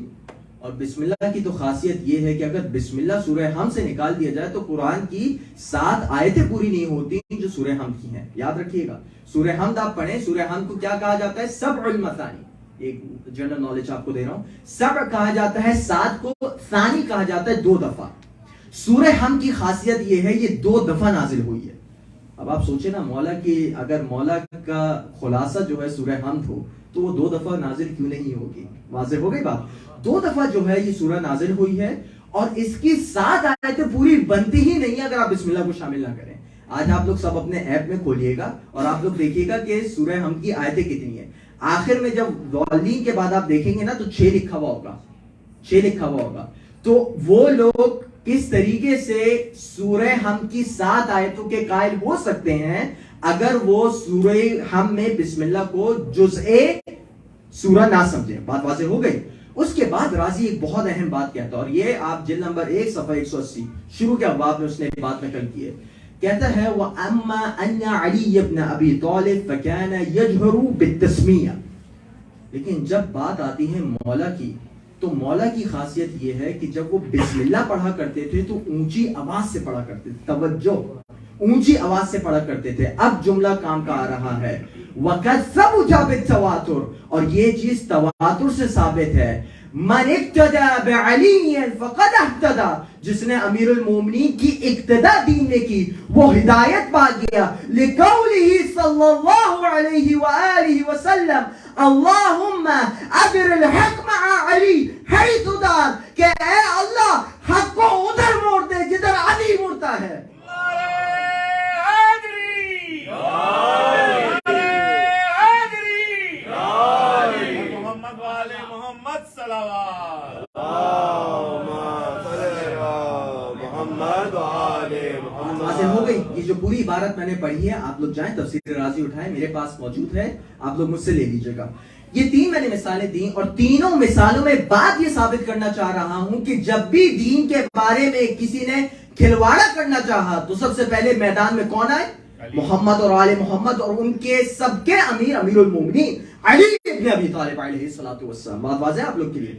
اور بسم اللہ کی تو خاصیت یہ ہے کہ اگر بسم اللہ سورہ حمد سے نکال دیا جائے تو قرآن کی 7 آیتیں پوری نہیں ہوتی جو سورہ حمد کی ہیں. یاد رکھیے گا, سورہ حمد آپ پڑھیں, سورہ حمد کو کیا کہا جاتا ہے؟ سبع المثانی. ایک جنرل نالج آپ کو دے رہا ہوں, سبع کہا جاتا ہے 7 کو, ثانی کہا جاتا ہے 2 دفعہ. سورہ حمد کی خاصیت یہ ہے یہ 2 دفعہ نازل ہوئی ہے. اب آپ سوچیں نا, مولا کی اگر مولا کا خلاصہ جو ہے سورہ حمد ہو تو وہ 2 دفعہ نازل کیوں نہیں ہوگی؟ واضح ہو گئی بات. 2 دفعہ جو ہے یہ سورہ نازل ہوئی ہے اور اس کی 7 آیتیں پوری بنتی ہی نہیں اگر آپ بسم اللہ کو شامل نہ کریں. آج آپ لوگ سب اپنے ایپ میں کھولیے گا اور آپ لوگ دیکھیے گا کہ سورہ حمد کی آیتیں کتنی ہیں. آخر میں جب والین کے بعد آپ دیکھیں گے نا تو 6 لکھا ہوا ہوگا, 6 لکھا ہوا ہوگا. تو وہ لوگ کس طریقے سے سورہ حمد کی 7 آیتوں کے قائل ہو سکتے ہیں اگر وہ سورہ حمد میں بسم اللہ کو جزء سورہ نہ سمجھیں؟ بات واضح ہو گئی. اس کے بعد راضی ایک بہت اہم بات کہتا ہے, اور یہ آپ جلد نمبر 1 صفحہ 180 شروع کے ابواب میں اس نے بات نقل کی ہے. کہتا ہے وَأَمَّا أَنَّ عَلِيَّ بْنَ أَبِي طَالِبَ فَكَانَ يَجْهَرُ بِالتَّسْمِيَّةِ. لیکن جب بات آتی ہے مولا کی, تو مولا کی خاصیت یہ ہے کہ جب وہ بسم اللہ پڑھا کرتے تھے تو اونچی آواز سے پڑھا کرتے تھے. توجہ, اونچی آواز سے پڑھا کرتے تھے. اب جملہ کام کا آ رہا ہے وَكَذَّبُ بِالتَّوَاتُرِ, اور یہ چیز تواتر سے ثابت ہے. من اقتدى بعلی فقد اهتدى, جس نے امیر المومنین کی اقتداء دین نے کی وہ ہدایت پا گیا. لقوله صلی اللہ علیہ وآلہ وسلم اللہم ابر الحق مع علی حیث دار, کہ اے اللہ حق کو ادھر موڑ دے جدھر علی مڑتا ہے. ہو گئی. یہ جو پوری عبارت میں نے پڑھی ہے آپ لوگ جائیں تفسیر رازی اٹھائیں, میرے پاس موجود ہے, آپ لوگ مجھ سے لے لیجئے گا. یہ 3 میں نے مثالیں دی اور تینوں مثالوں میں بات یہ ثابت کرنا چاہ رہا ہوں کہ جب بھی دین کے بارے میں کسی نے کھلواڑا کرنا چاہا تو سب سے پہلے میدان میں کون آئے؟ محمد اور آل محمد, اور ان کے سب کے امیر امیر المومنین علی ابن ابی طالب علیہ السلام. بات واضح ہے آپ لوگ کے لیے.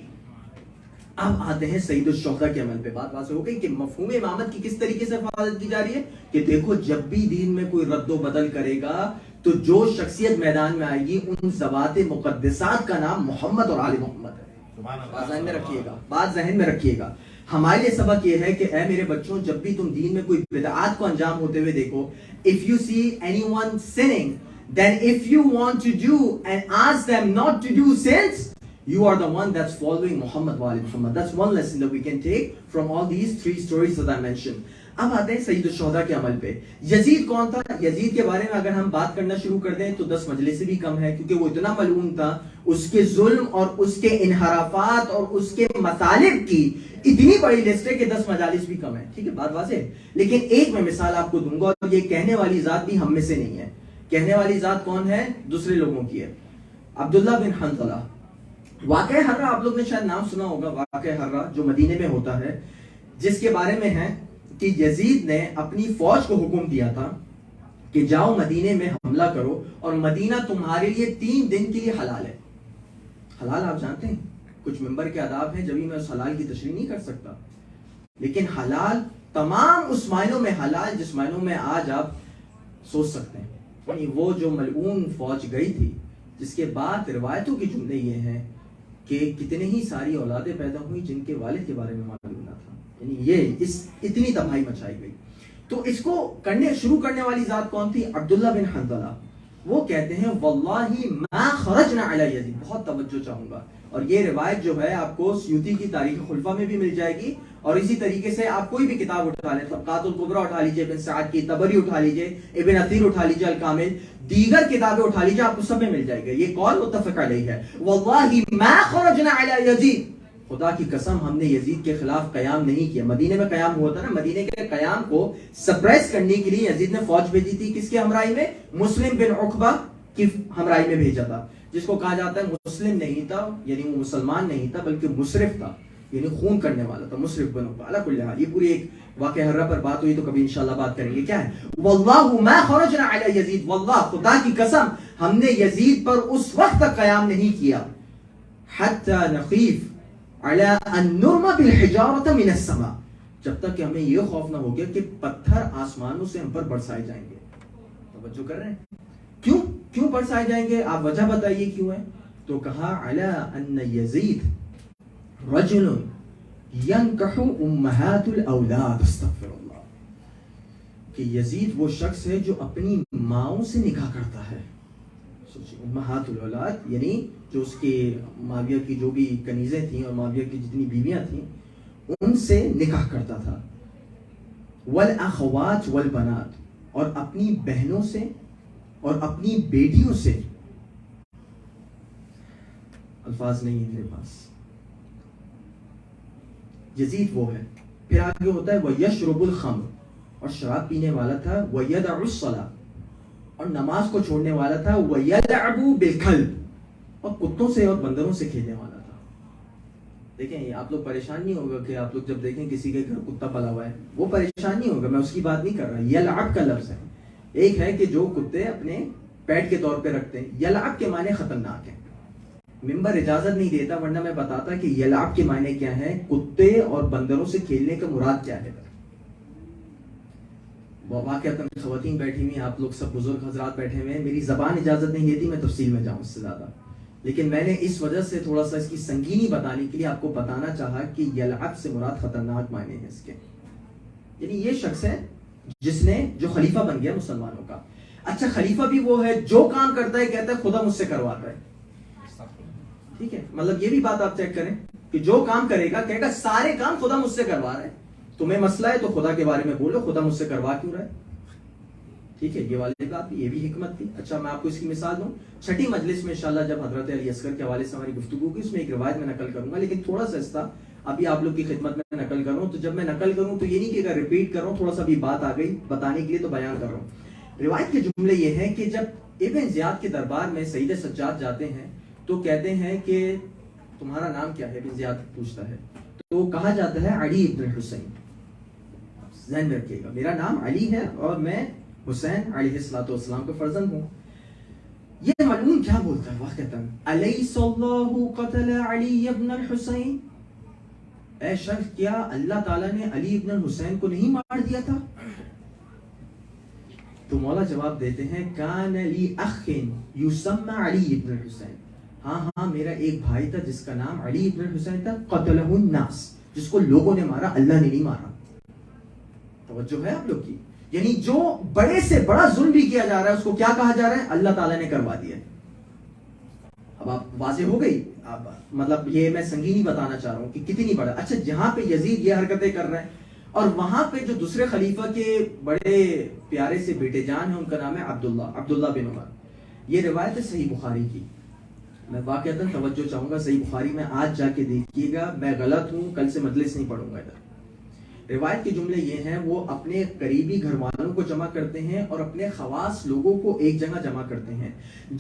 اب آتے ہیں سید الشہداء کے عمل پہ. بات واضح ہو گئی کہ مفہوم امامت کی کس طریقے سے حفاظت کی جا رہی ہے کہ دیکھو جب بھی دین میں کوئی رد و بدل کرے گا تو جو شخصیت میدان میں آئے گی ان ذوات مقدسات کا نام محمد اور آل محمد ہے. بات ذہن میں رکھیے گا, بات ذہن میں رکھیے گا. ہمارے لیے سبق یہ ہے کہ اے میرے بچوں, جب بھی تم دین میں کوئی بدعات کو انجام ہوتے ہوئے دیکھو, if you see anyone sinning, then if you want to do and ask them not to do sins, you are the one that's following Muhammad wa ali Muhammad. That's one lesson that we can take from all these 3 stories that I mentioned. اب آتے ہیں سید الشہداء کے عمل پہ. یزید کون تھا؟ یزید کے بارے میں اگر ہم بات کرنا شروع کر دیں تو 10 مجلس سے بھی کم ہے, کیونکہ وہ اتنا ملعون تھا. اس کے ظلم اور اس کے انحرافات اور اس کے مطالب کی اتنی بڑی لسٹ ہے کہ 10 مجالس بھی کم ہے. ٹھیک ہے, بات واضح ہے. لیکن ایک میں مثال آپ کو دوں گا, اور یہ کہنے والی ذات بھی ہم میں سے نہیں ہے. کہنے والی ذات کون ہے؟ دوسرے لوگوں کی ہے. عبداللہ بن حنظلہ. واقعہ حرہ آپ لوگ نے شاید نام سنا ہوگا, واقعہ حرہ جو مدینے میں ہوتا ہے, جس کے بارے میں ہے کہ یزید نے اپنی فوج کو حکم دیا تھا کہ جاؤ مدینے میں حملہ کرو اور مدینہ تمہارے لیے 3 دن کے لیے حلال ہے. حلال آپ جانتے ہیں کچھ ممبر کے آداب ہیں, جبھی میں اس حلال کی تشریح نہیں کر سکتا, لیکن حلال تمام اس معنوں میں حلال جس معنوں میں آج آپ سوچ سکتے ہیں. یعنی وہ جو ملعون فوج گئی تھی, جس کے بعد روایتوں کے جملے یہ ہیں کہ کتنے ہی ساری اولادیں پیدا ہوئی جن کے والد کے بارے میں معلوم نہ تھا. یعنی یہ اتنی تباہی مچائی گئی. تو اس کو شروع کرنے والی ذات کون تھی؟ عبداللہ بن حنظلہ. وہ کہتے ہیں واللہ ما خرجنا علی یزید. بہت توجہ چاہوں گا, اور یہ روایت جو ہے آپ کو سیوطی کی تاریخ خلفہ میں بھی مل جائے گی, اور اسی طریقے سے آپ کوئی بھی کتاب اٹھا لیں, طبقات الکبریٰ اٹھا لیجئے, ابن سعد کی, طبری اٹھا لیجئے, ابن اثیر اٹھا لیجئے, الکامل, دیگر کتابیں اٹھا لیجئے, آپ کو سب میں مل جائے گا. یہ قول متفق علیہ ہے. واللہ ما خرجنا علی یزید, خدا کی قسم ہم نے یزید کے خلاف قیام نہیں کیا. مدینے میں قیام ہوا تھا نا, مدینے کے قیام کو سپریس کرنے کے لیے یزید نے فوج بھیجی تھی. کس کے ہمراہی میں؟ مسلم بن عقبہ کی ہمراہی میں بھیجا تھا, جس کو کہا جاتا ہے مسلم نہیں تھا, یعنی وہ مسلمان نہیں تھا بلکہ مسرف تھا, یعنی خون کرنے والا تھا, مسرف بن عقبہ. علی کل حال یہ پوری ایک واقعہ حرہ پر بات ہوئی تو کبھی انشاءاللہ بات کریں گے. کیا ہے واللہ ما خرجنا علی یزید, واللہ خدا کی قسم ہم نے یزید پر اس وقت تک قیام نہیں کیا حتی نخیف علی ان نرمی بالحجارۃ من السماء، جب تک کہ ہمیں یہ خوف نہ ہو گیا کہ پتھر آسمانوں سے ہم پر برسائے جائیں گے. توجہ کر رہے ہیں؟ کیوں برسائے جائیں گے؟ آپ وجہ بتائیے کیوں ہے. تو کہا علی ان یزید رجل ینکح امہات الاولاد، استغفر اللہ، کہ یزید وہ شخص ہے جو اپنی ماؤں سے نکاح کرتا ہے. امہات الاولاد یعنی جو اس کے معاویہ کی جو بھی کنیزیں تھیں اور معاویہ کی جتنی بیویاں تھیں ان سے نکاح کرتا تھا. والاخوات والبنات، اور اپنی بہنوں سے اور اپنی بیٹیوں سے. الفاظ نہیں ہے میرے پاس. یزید وہ ہے. پھر آگے ہوتا ہے وَيَشْرُبُ الْخَمْرُ، اور شراب پینے والا تھا. وَيَدَعُ الصَّلَاةَ، اور نماز کو چھوڑنے والا تھا. وَيَلْعَبُ بِالْكَلْبِ، اور کتوں سے اور بندروں سے کھیلنے والا تھا. دیکھیں آپ لوگ پریشان نہیں ہوگا کہ آپ لوگ جب دیکھیں کسی کے گھر کتا پلا ہوا ہے، وہ پریشان نہیں ہوگا، میں اس کی بات نہیں کر رہا. یلعب کا لفظ ہے. ایک ہے کہ جو کتے اپنے پیٹ کے طور پہ رکھتے ہیں. یلعب کے معنی خطرناک ہیں. ممبر اجازت نہیں دیتا ورنہ میں بتاتا کہ یلعب کے معنی کیا ہے. کتے اور بندروں سے کھیلنے کا مراد کیا ہے. واقعتاً خواتین بیٹھی ہوئی، آپ لوگ سب بزرگ حضرات بیٹھے ہوئے ہیں، میری زبان اجازت نہیں دیتی میں تفصیل میں جاؤں اس سے زیادہ، لیکن میں نے اس وجہ سے تھوڑا سا اس کی سنگینی بتانے کے لیے آپ کو بتانا چاہا کہ یلعب سے مراد خطرناک معنی ہے اس کے. یعنی یہ شخص ہے جس نے جو خلیفہ بن گیا مسلمانوں کا. اچھا خلیفہ بھی وہ ہے جو کام کرتا ہے کہتا ہے خدا مجھ سے کرواتا ہے. ٹھیک ہے، مطلب یہ بھی بات آپ چیک کریں کہ جو کام کرے گا کہے گا سارے کام خدا مجھ سے کروا رہا ہے. تمہیں مسئلہ ہے تو خدا کے بارے میں بولو، خدا مجھ سے کروا کیوں رہا ہے. ٹھیک ہے، یہ والی بات بھی، یہ بھی حکمت تھی. اچھا میں آپ کو اس کی مثال دوں. چھٹی مجلس میں انشاءاللہ جب حضرت علی اصغر کے حوالے سے ہماری گفتگو کی، اس میں ایک روایت میں نقل کروں گا، لیکن تھوڑا سا اس کا ابھی آپ لوگ کی خدمت میں نقل کر رہا ہوں. تو جب میں نقل کروں تو یہ نہیں کہ اگر ریپیٹ کر رہا ہوں، تھوڑا سا بھی بات آ گئی بتانے کے لیے تو بیان کر رہا ہوں. روایت کے جملے یہ ہیں کہ جب ابن زیاد کے دربار میں سید سجاد جاتے ہیں تو کہتے ہیں کہ تمہارا نام کیا ہے؟ ابن زیاد پوچھتا ہے تو کہا جاتا ہے علی ابن حسین. ذہن میں رکھیے گا میرا نام علی ہے اور میں حسین علیہ السلام کا فرزند ہوں. یہ ملعون کیا بولتا ہے واقعتاً، الیس اللہ قتل علی ابن الحسین، اے شخص کیا اللہ تعالیٰ نے علی ابن الحسین کو نہیں مار دیا تھا؟ تو مولا جواب دیتے ہیں کان لی اخ یسمى علی ابن الحسین، ہاں میرا ایک بھائی تھا جس کا نام علی ابن الحسین تھا. قتلہ الناس، جس کو لوگوں نے مارا، اللہ نے نہیں مارا. توجہ ہے آپ لوگ کی. یعنی جو بڑے سے بڑا ظلم بھی کیا جا رہا ہے اس کو کیا کہا جا رہا ہے؟ اللہ تعالیٰ نے کروا دیا. اب آپ واضح ہو گئی. مطلب یہ میں سنگینی بتانا چاہ رہا ہوں کہ کتنی بڑا. اچھا جہاں پہ یزید یہ حرکتیں کر رہے ہیں اور وہاں پہ جو دوسرے خلیفہ کے بڑے پیارے سے بیٹے جان ہیں ان کا نام ہے عبداللہ بن عمر. یہ روایت ہے صحیح بخاری کی. میں واقعتاً توجہ چاہوں گا، صحیح بخاری میں آج جا کے دیکھیے گا. میں غلط ہوں کل سے مجلس نہیں پڑھوں گا ادھر. روایت کے جملے یہ ہیں، وہ اپنے قریبی گھر والوں کو جمع کرتے ہیں اور اپنے خواص لوگوں کو ایک جگہ جمع کرتے ہیں.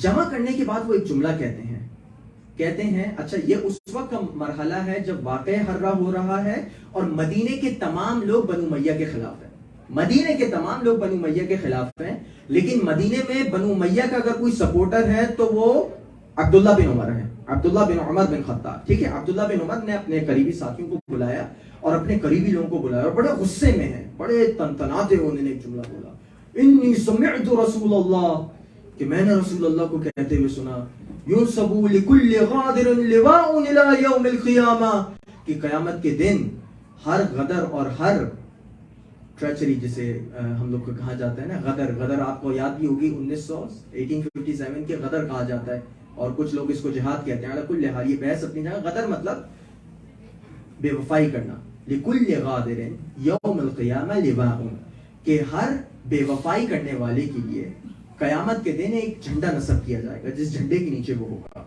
جمع کرنے کے بعد وہ ایک جملہ کہتے ہیں اچھا یہ اس وقت کا مرحلہ ہے جب واقع ہررا ہو رہا ہے اور مدینے کے تمام لوگ بنو امیہ کے خلاف ہیں. مدینے کے تمام لوگ بنو امیہ کے خلاف ہیں، لیکن مدینے میں بنو امیہ کا اگر کوئی سپورٹر ہے تو وہ عبداللہ بن عمر ہے، عبداللہ بن عمر بن خطاب. ٹھیک ہے، عبداللہ بن عمر نے اپنے قریبی ساتھیوں کو بلایا اور اپنے قریبی لوگوں کو بلایا اور بڑے غصے میں ہیں، بڑے تنتناتے ہوئے انہوں نے ایک جملہ بولا، انی سمعت رسول اللہ، کہ میں نے رسول اللہ کو کہتے ہوئے سنا، ينسب لكل غادر لواء الى يوم القیامہ، کہ قیامت کے دن ہر غدر اور ہر ٹریچری جسے ہم لوگ کو کہا جاتا ہے نا، غدر آپ کو یاد بھی ہوگی 1857 کے غدر کہا جاتا ہے اور کچھ لوگ اس کو جہاد کہتے ہیں. علی کل حال یہ بحث اپنی جگہ. غدر مطلب بے وفائی کرنا. لکل غادر یوم القیامہ لواء، کہ ہر بے وفائی کرنے والے کے لیے قیامت کے دن ایک جھنڈا نصب کیا جائے گا جس جھنڈے کے نیچے وہ ہوگا.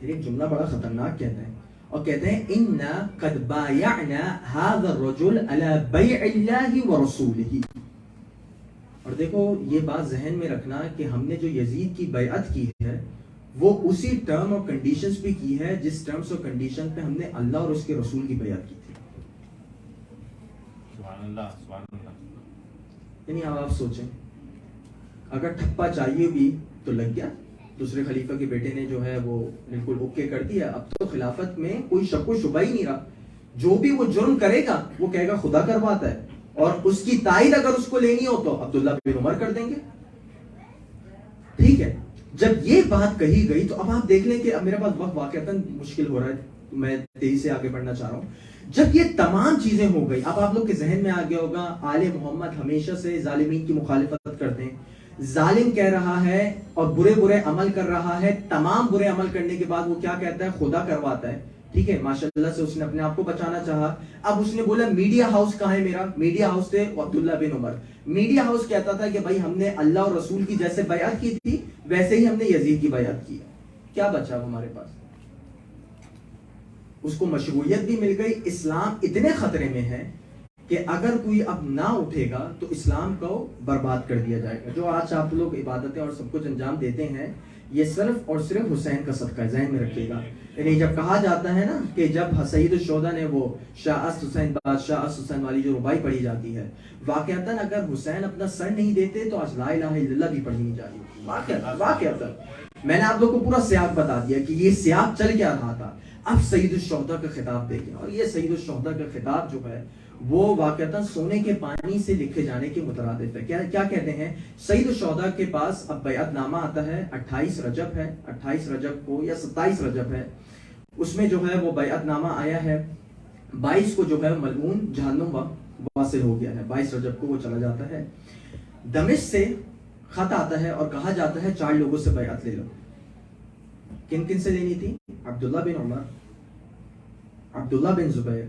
پھر ایک جملہ بڑا خطرناک کہتے ہیں اور کہتے ہیں اِنَّا قَدْ بَایَعْنَا هَذَا الرَّجُلَ عَلَى بَیْعِ اللَّهِ وَرَسُولِهِ. اور دیکھو یہ بات ذہن میں رکھنا کہ ہم نے جو یزید کی بیعت کی ہے وہ اسی ٹرم اور کنڈیشنز پہ کی ہے جس ٹرمز اور کنڈیشن پہ ہم نے اللہ اور اس کے رسول کی بیعت کی تھی. سبحان اللہ سبحان اللہ. یعنی اب آپ سوچیں اگر ٹھپا چاہیے بھی تو لگ گیا. دوسرے خلیفہ کے بیٹے نے جو ہے وہ بالکل اوکے کر دیا. اب تو خلافت میں کوئی شک و شبہ ہی نہیں رہا. جو بھی وہ جرم کرے گا وہ کہے گا خدا کرواتا ہے, اور اس کی تائید اگر اس کو لینی ہو تو عبداللہ بن عمر کر دیں گے. ٹھیک ہے, جب یہ بات کہی گئی تو اب آپ دیکھ لیں کہ اب میرے پاس وقت واقعتاً مشکل ہو رہا ہے, میں تیزی سے آگے بڑھنا چاہ رہا ہوں. جب یہ تمام چیزیں ہو گئی, اب آپ لوگ کے ذہن میں آ گیا ہوگا آل محمد ہمیشہ سے ظالمین کی مخالفت کرتے ہیں. ظالم کہہ رہا ہے اور برے برے عمل کر رہا ہے, تمام برے عمل کرنے کے بعد وہ کیا کہتا ہے, خدا کرواتا ہے. ٹھیک ہے, ماشاءاللہ سے اس نے اپنے آپ کو بچانا چاہا. اب اس نے بولا میڈیا ہاؤس کہاں ہے میرا؟ میڈیا ہاؤس تھے عبداللہ بن عمر. میڈیا ہاؤس کہتا تھا کہ بھائی ہم نے اللہ اور رسول کی جیسے بیعت کی تھی ویسے ہی ہم نے یزید کی بیعت کی. کیا بچا ہمارے پاس؟ اس کو مشروعیت بھی مل گئی. اسلام اتنے خطرے میں ہے کہ اگر کوئی اب نہ اٹھے گا تو اسلام کو برباد کر دیا جائے گا. جو آج آپ لوگ عبادتیں اور سب کچھ انجام دیتے ہیں یہ صرف اور صرف حسین کا صدقہ ہے, ذہن میں رکھیے گا. یعنی جب کہا جاتا ہے نا کہ جب سید الشہداء نے وہ شاہ اس حسین بادشاہ اس حسین والی جو ربائی پڑھی جاتی ہے, واقعتاً اگر حسین اپنا سر نہیں دیتے تو آج لا الہ الا اللہ بھی پڑھی نہیں جا رہی. واقعتاً میں نے آپ لوگ کو پورا سیاق بتا دیا کہ یہ سیاق چل کیا رہا تھا. اب سید الشہداء کا خطاب دیکھیں, اور یہ سید الشہداء کا خطاب جو ہے وہ واقعتاً سونے کے پانی سے لکھے جانے کے مترادف ہے. کیا کہتے ہیں سید الشہداء کے پاس اب بیعت نامہ آتا ہے, 28 رجب ہے, 28 رجب کو یا 27 رجب ہے, اس میں جو ہے وہ بیعت نامہ آیا ہے. 22 کو جو ہے ملعون جہنم واصل ہو گیا ہے, 22 رجب کو وہ چلا جاتا ہے. دمشق سے خط آتا ہے اور کہا جاتا ہے 4 لوگوں سے بیعت لے لو. کن کن سے لینی تھی؟ عبداللہ بن عمر, عبداللہ بن زبیر,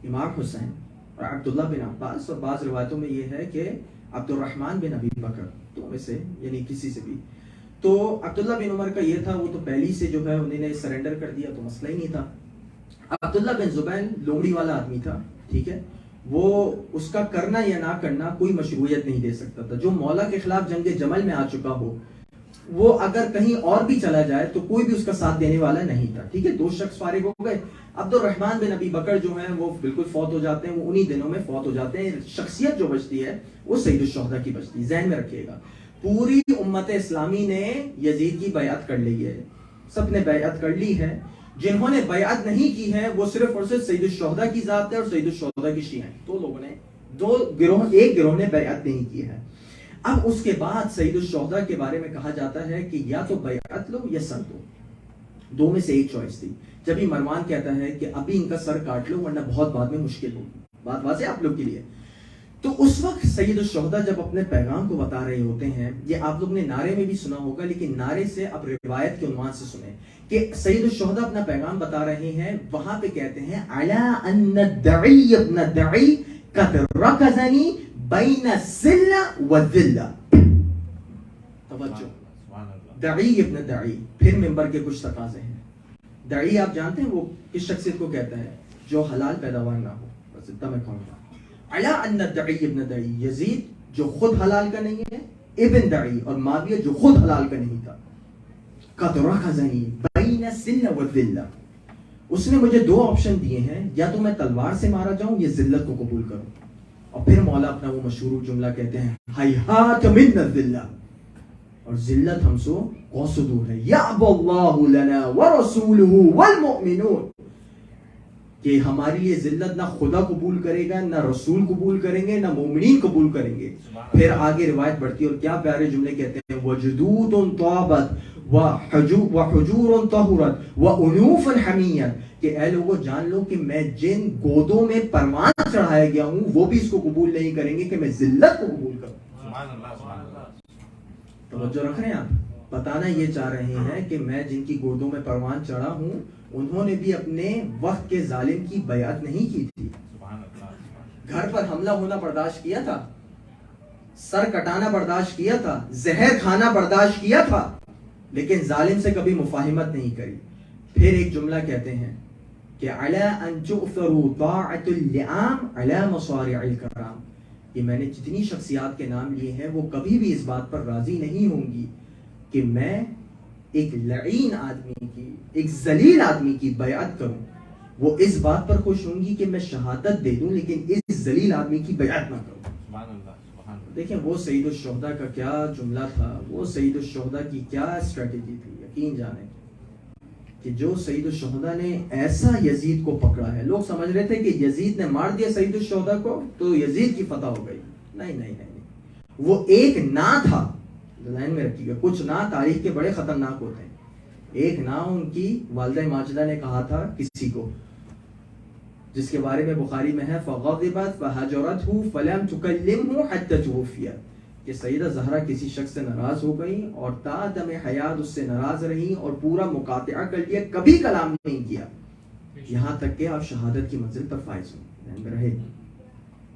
امام حسین اور عبداللہ بن عباس, اور بعض روایتوں میں یہ ہے کہ عبد الرحمن بن ابی بکر, تو میں سے یعنی کسی سے بھی. تو عبداللہ بن عمر کا یہ تھا, وہ تو پہلی سے جو ہے انہوں نے سرنڈر کر دیا تو مسئلہ ہی نہیں تھا. عبداللہ بن زبیر لومڑی والا آدمی تھا. ٹھیک ہے, وہ اس کا کرنا یا نہ کرنا کوئی مشروعیت نہیں دے سکتا تھا. جو مولا کے خلاف جنگ جمل میں آ چکا ہو وہ اگر کہیں اور بھی چلا جائے تو کوئی بھی اس کا ساتھ دینے والا نہیں تھا. ٹھیک ہے, 2 شخص فارغ ہو گئے. عبد الرحمن بن ابی بکر جو ہیں وہ بالکل فوت ہو جاتے ہیں, وہ انہی دنوں میں فوت ہو جاتے ہیں. شخصیت جو بچتی ہے وہ سید الشہداء کی بچتی ہے, ذہن میں رکھیے گا. پوری امت اسلامی نے یزید کی بیعت کر لی ہے, سب نے بیعت کر لی ہے. جنہوں نے بیعت نہیں کی ہے وہ صرف اور صرف سید الشہداء کی ذات ہے اور سید الشہداء کی شیعہ ہیں. 2 لوگوں نے, 2 گروہ, ایک گروہ نے بیعت نہیں کی ہے. اب اس کے بعد سید الشہداء کے بارے میں کہا جاتا ہے کہ یا تو بیعت لو یا سر دو, 2 میں سے ایک چوائس تھی. جب ہی مروان کہتا ہے کہ ابھی ان کا سر کاٹ لو ورنہ بہت بعد میں مشکل ہوگی. بات واضح آپ لوگ کے لیے. تو اس وقت سید الشہداء جب اپنے پیغام کو بتا رہے ہوتے ہیں, یہ آپ لوگ نے نعرے میں بھی سنا ہوگا لیکن نعرے سے اب روایت کے عنوان سے سنیں کہ سید الشہداء اپنا پیغام بتا رہے ہیں. وہاں پہ کہتے ہیں علی ان الدعی ابن الدعی قد رکزنی بین السلہ والذلہ. توجہ, دعی ابن دعی, پھر منبر کے کچھ تقاضے ہیں. دعی آپ جانتے ہیں وہ کس شخصیت کو کہتا ہے؟ جو حلال پیداوار نہ ہو. بس اتنا میں کہوں گا. علی ان الدعی ابن دعی, یزید جو خود حلال کا نہیں ہے, ابن دعی اور معاویہ جو خود حلال کا نہیں تھا. قد رکزنی بین السلہ والذلہ, اس نے مجھے 2 آپشن دیے ہیں, یا تو میں تلوار سے مارا جاؤں یا ذلت کو قبول کروں. اور پھر مولا اپنا وہ مشہور جملہ کہتے ہیں ہیہات من الذلہ, اور ذلت ہم سو غوث دور ہے. یعب اللہ لنا ورسولہ والمؤمنون, کہ ہمارے لیے ذلت نہ خدا قبول کرے گا, نہ رسول قبول کریں گے, نہ مومنین قبول کریں گے. پھر آگے روایت بڑھتی ہے اور کیا پیارے جملے کہتے ہیں, وجدود طابت وحجور طہرت وانوف حمیت, کہ اے لوگوں جان لو کہ میں جن گودوں میں پروان چڑھایا گیا ہوں وہ بھی اس کو قبول نہیں کریں گے کہ میں ذلت کو قبول کروں. سبحان اللہ, سبحان اللہ. توجہ رکھ رہے ہیں آپ, بتانا یہ چاہ رہے ہیں کہ میں جن کی گودوں میں پروان چڑھا ہوں انہوں نے بھی اپنے وقت کے ظالم کی بیعت نہیں کی تھی. گھر پر حملہ ہونا برداشت کیا تھا, سر کٹانا برداشت کیا تھا, زہر کھانا برداشت کیا تھا, لیکن ظالم سے کبھی مفاہمت نہیں کری. پھر ایک جملہ کہتے ہیں کہ علی ان تؤثروا طاعۃ اللئام علی مصارع الکرام, یہ میں نے جتنی شخصیات کے نام لیے ہیں وہ کبھی بھی اس بات پر راضی نہیں ہوں گی کہ میں ایک لعین آدمی کی, ایک ذلیل آدمی کی بیعت کروں. وہ اس بات پر خوش ہوں گی کہ میں شہادت دے دوں لیکن اس ذلیل آدمی کی بیعت نہ کروں. دیکھیں وہ سید الشہداء کا کیا جملہ تھا، وہ سید الشہداء کی کیا اسٹریٹجی تھی. یقین جانیں کہ جو سید الشہداء نے ایسا یزید کو پکڑا ہے. لوگ سمجھ رہے تھے کہ یزید نے مار دیا سید الشہداء کو تو یزید کی فتح ہو گئی. نہیں نہیں نہیں، وہ ایک نا تھا. ذہن میں رکھیے گا، کچھ نا تاریخ کے بڑے خطرناک ہوتے ہیں. ایک نا ان کی والدہ ماجدہ نے کہا تھا کسی کو، جس کے بارے میں بخاری میں ہے فغضبت فہجرته فلم تکلمه حتى توفی، کہ سیدہ زہرا کسی شخص سے ناراض ہو گئی اور تا دم حیات اس سے ناراض رہی اور پورا مقاطعہ کر لیا، کبھی کلام نہیں کیا یہاں تک کہ آپ شہادت کی منزل پر فائز ہوں. ذہن میں رہے.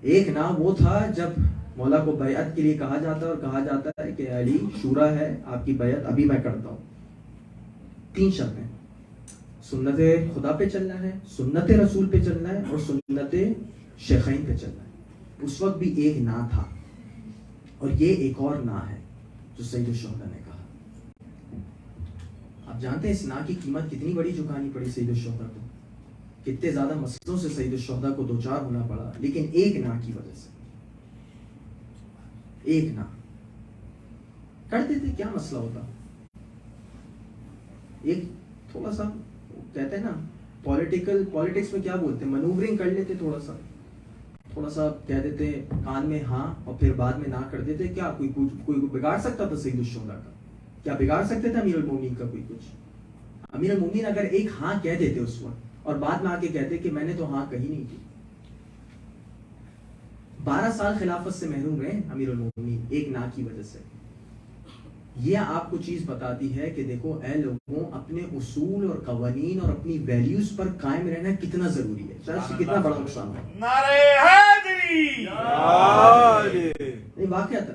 ایک نا وہ تھا جب مولا کو بیعت کے لیے کہا جاتا ہے اور کہا جاتا ہے کہ علی شورا ہے آپ کی بیعت ابھی میں کرتا ہوں. 3 شرطیں: سنت خدا پہ چلنا ہے، سنت رسول پہ چلنا ہے اور سنت شیخین پہ چلنا ہے. اس وقت بھی ایک نا تھا اور یہ ایک اور نا ہے جو سید الشہداء نے کہا. آپ جانتے ہیں اس نا کی قیمت کتنی بڑی چکانی پڑی سید الشہداء کو، کتنے زیادہ مسئلوں سے سید الشہداء کو دوچار ہونا پڑا، لیکن ایک نا کی وجہ سے. ایک نا کر دیتے کیا مسئلہ ہوتا. ایک تھوڑا سا کہتے ہیں نا پولیٹکس میں کیا بولتے ہیں، منوورنگ کر لیتے، تھوڑا سا کہہ دیتے کان میں ہاں اور پھر بعد میں نہ کر دیتے. کیا کوئی بگاڑ سکتا تھا سید الشہداء کا؟ کیا بگاڑ سکتے تھے امیر المومنین کا کوئی کچھ؟ امیر المومنین اگر ایک ہاں کہہ دیتے اس وقت اور بعد میں آ کے کہتے کہ میں نے تو ہاں کہی نہیں تھی. 12 سال خلافت سے محروم رہے امیر المومنین ایک نا کی وجہ سے. یہ آپ کو چیز بتاتی ہے کہ دیکھو اے لوگوں، اپنے اصول اور قوانین اور اپنی ویلیوز پر قائم رہنا کتنا ضروری ہے، چاہے اس سے کتنا بڑا نقصان ہو. نعرہ حیدری! نہیں واقعتا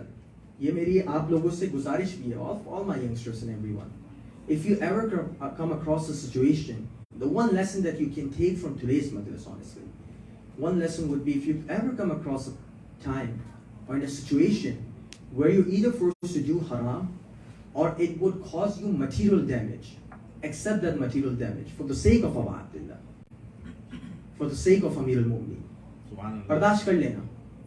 یہ میری آپ لوگوں سے گزارش بھی ہے، all my youngsters and everyone, if you ever come across a situation, the one lesson that you can take from today's majlis, honestly, one lesson would be if you ever come across a time or in a situation where you're either forced to do haram or it would cause you material damage, accept that material damage for the sake of Abu Abdullah, for the sake of Amir al-Mu'minin. برداشت کر لینا،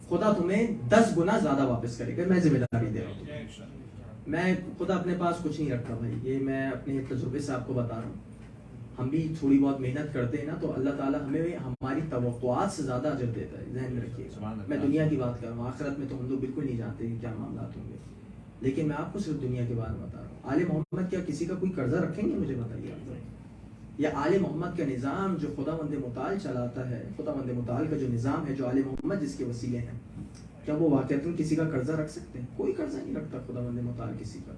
خدا تمہیں 10 گنا زیادہ واپس کرے گا. میں ذمہ داری دے رہا ہوں، میں خدا اپنے پاس کچھ نہیں رکھتا بھائی، یہ میں اپنے تجربے سے آپ کو بتا رہا ہوں. ہم بھی تھوڑی بہت محنت کرتے ہیں نا تو اللہ تعالیٰ ہمیں ہماری توقعات سے زیادہ اجر دیتا ہے. ذہن میں رکھیے، میں دنیا کی بات کر رہا ہوں، آخرت میں تو ہم لوگ بالکل نہیں جانتے کہ کیا معاملات ہوں گے، لیکن میں آپ کو صرف دنیا کے بارے میں بتا رہا ہوں. آل محمد کیا کسی کا کوئی قرضہ رکھیں گے؟ مجھے بتائیے آپ. یا آل محمد کا نظام جو خدا مند متعال چلاتا ہے، خدا مند متعال کا جو نظام ہے، جو آل محمد جس کے وسیلے ہیں، کیا وہ واقعتاً کسی کا قرضہ رکھ سکتے ہیں؟ کوئی قرضہ نہیں رکھتا خدا مند متعال کسی کا.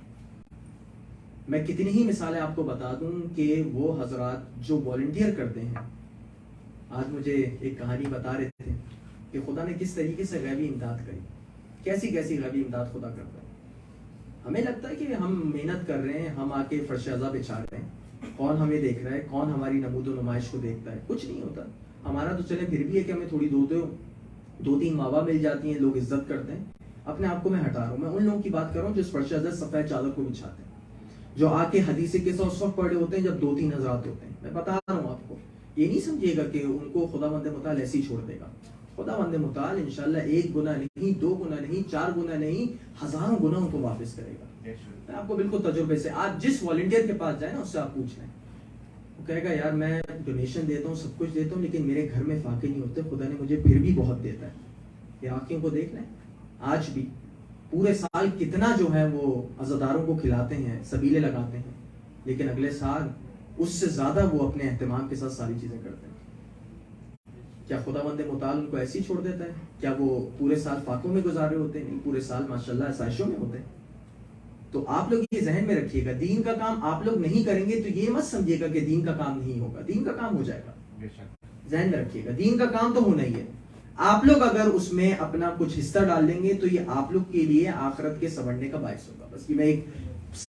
میں کتنی ہی مثالیں آپ کو بتا دوں کہ وہ حضرات جو والنٹیئر کرتے ہیں، آج مجھے ایک کہانی بتا رہے تھے کہ خدا نے کس طریقے سے غیبی امداد کری، کیسی غیبی امداد خدا کرتا ہے. ہمیں لگتا ہے کہ ہم محنت کر رہے ہیں، ہم آ کے فرش عزا بچھا رہے ہیں، کون ہمیں دیکھ رہا ہے، کون ہماری نمود و نمائش کو دیکھتا ہے؟ کچھ نہیں ہوتا. ہمارا تو چلے پھر بھی ہے کہ ہمیں تھوڑی 2-3 ماوا مل جاتی ہیں، لوگ عزت کرتے ہیں. اپنے آپ کو میں ہٹا رہا ہوں، میں ان لوگوں کی بات کر رہا ہوں جو اس فرش عزا سفید چادر کو بچھاتے ہیں، جو آ کے حدیث قصہ اس وقت پڑھے ہوتے ہیں جب 2-3 حضرات ہوتے ہیں. میں بتا رہا ہوں آپ کو، یہ نہیں سمجھیے گا کہ ان کو خدا مند متعال ایسے ہی چھوڑ دے گا. خدا مند متعال انشاءاللہ 1 گنا نہیں، 2 گنا نہیں، 4 گنا نہیں، ہزاروں گنا ان کو واپس کرے گا. میں آپ کو بالکل تجربے سے، آپ جس والنٹیئر کے پاس جائیں نا اس سے آپ پوچھ لیں، وہ کہے گا یار میں ڈونیشن دیتا ہوں، سب کچھ دیتا ہوں، لیکن میرے گھر میں فاقے نہیں ہوتے، خدا نے مجھے پھر بھی بہت دیتا ہے. یہ آنکھوں کو دیکھ لیں، آج بھی پورے سال کتنا جو ہے وہ عزاداروں کو کھلاتے ہیں، سبیلے لگاتے ہیں، لیکن اگلے سال اس سے زیادہ وہ اپنے اہتمام کے ساتھ ساری چیزیں کرتے ہیں. کیا خدا بند متعال ان کو ایسی چھوڑ دیتا ہے؟ کیا وہ پورے سال فاقوں میں گزارے ہوتے ہیں؟ نہیں، پورے سال ماشاءاللہ آسائشوں میں ہوتے ہیں. تو آپ لوگ یہ ذہن میں رکھیے گا، دین کا کام آپ لوگ نہیں کریں گے تو یہ مت سمجھیے گا کہ دین کا کام نہیں ہوگا. دین کا کام ہو جائے گا، ذہن میں رکھیے گا، دین کا کام تو ہونا ہی ہے. آپ لوگ اگر اس میں اپنا کچھ حصہ ڈال دیں گے تو یہ آپ لوگ کے لیے آخرت کے سنورنے کا باعث ہوگا. بس یہ میں ایک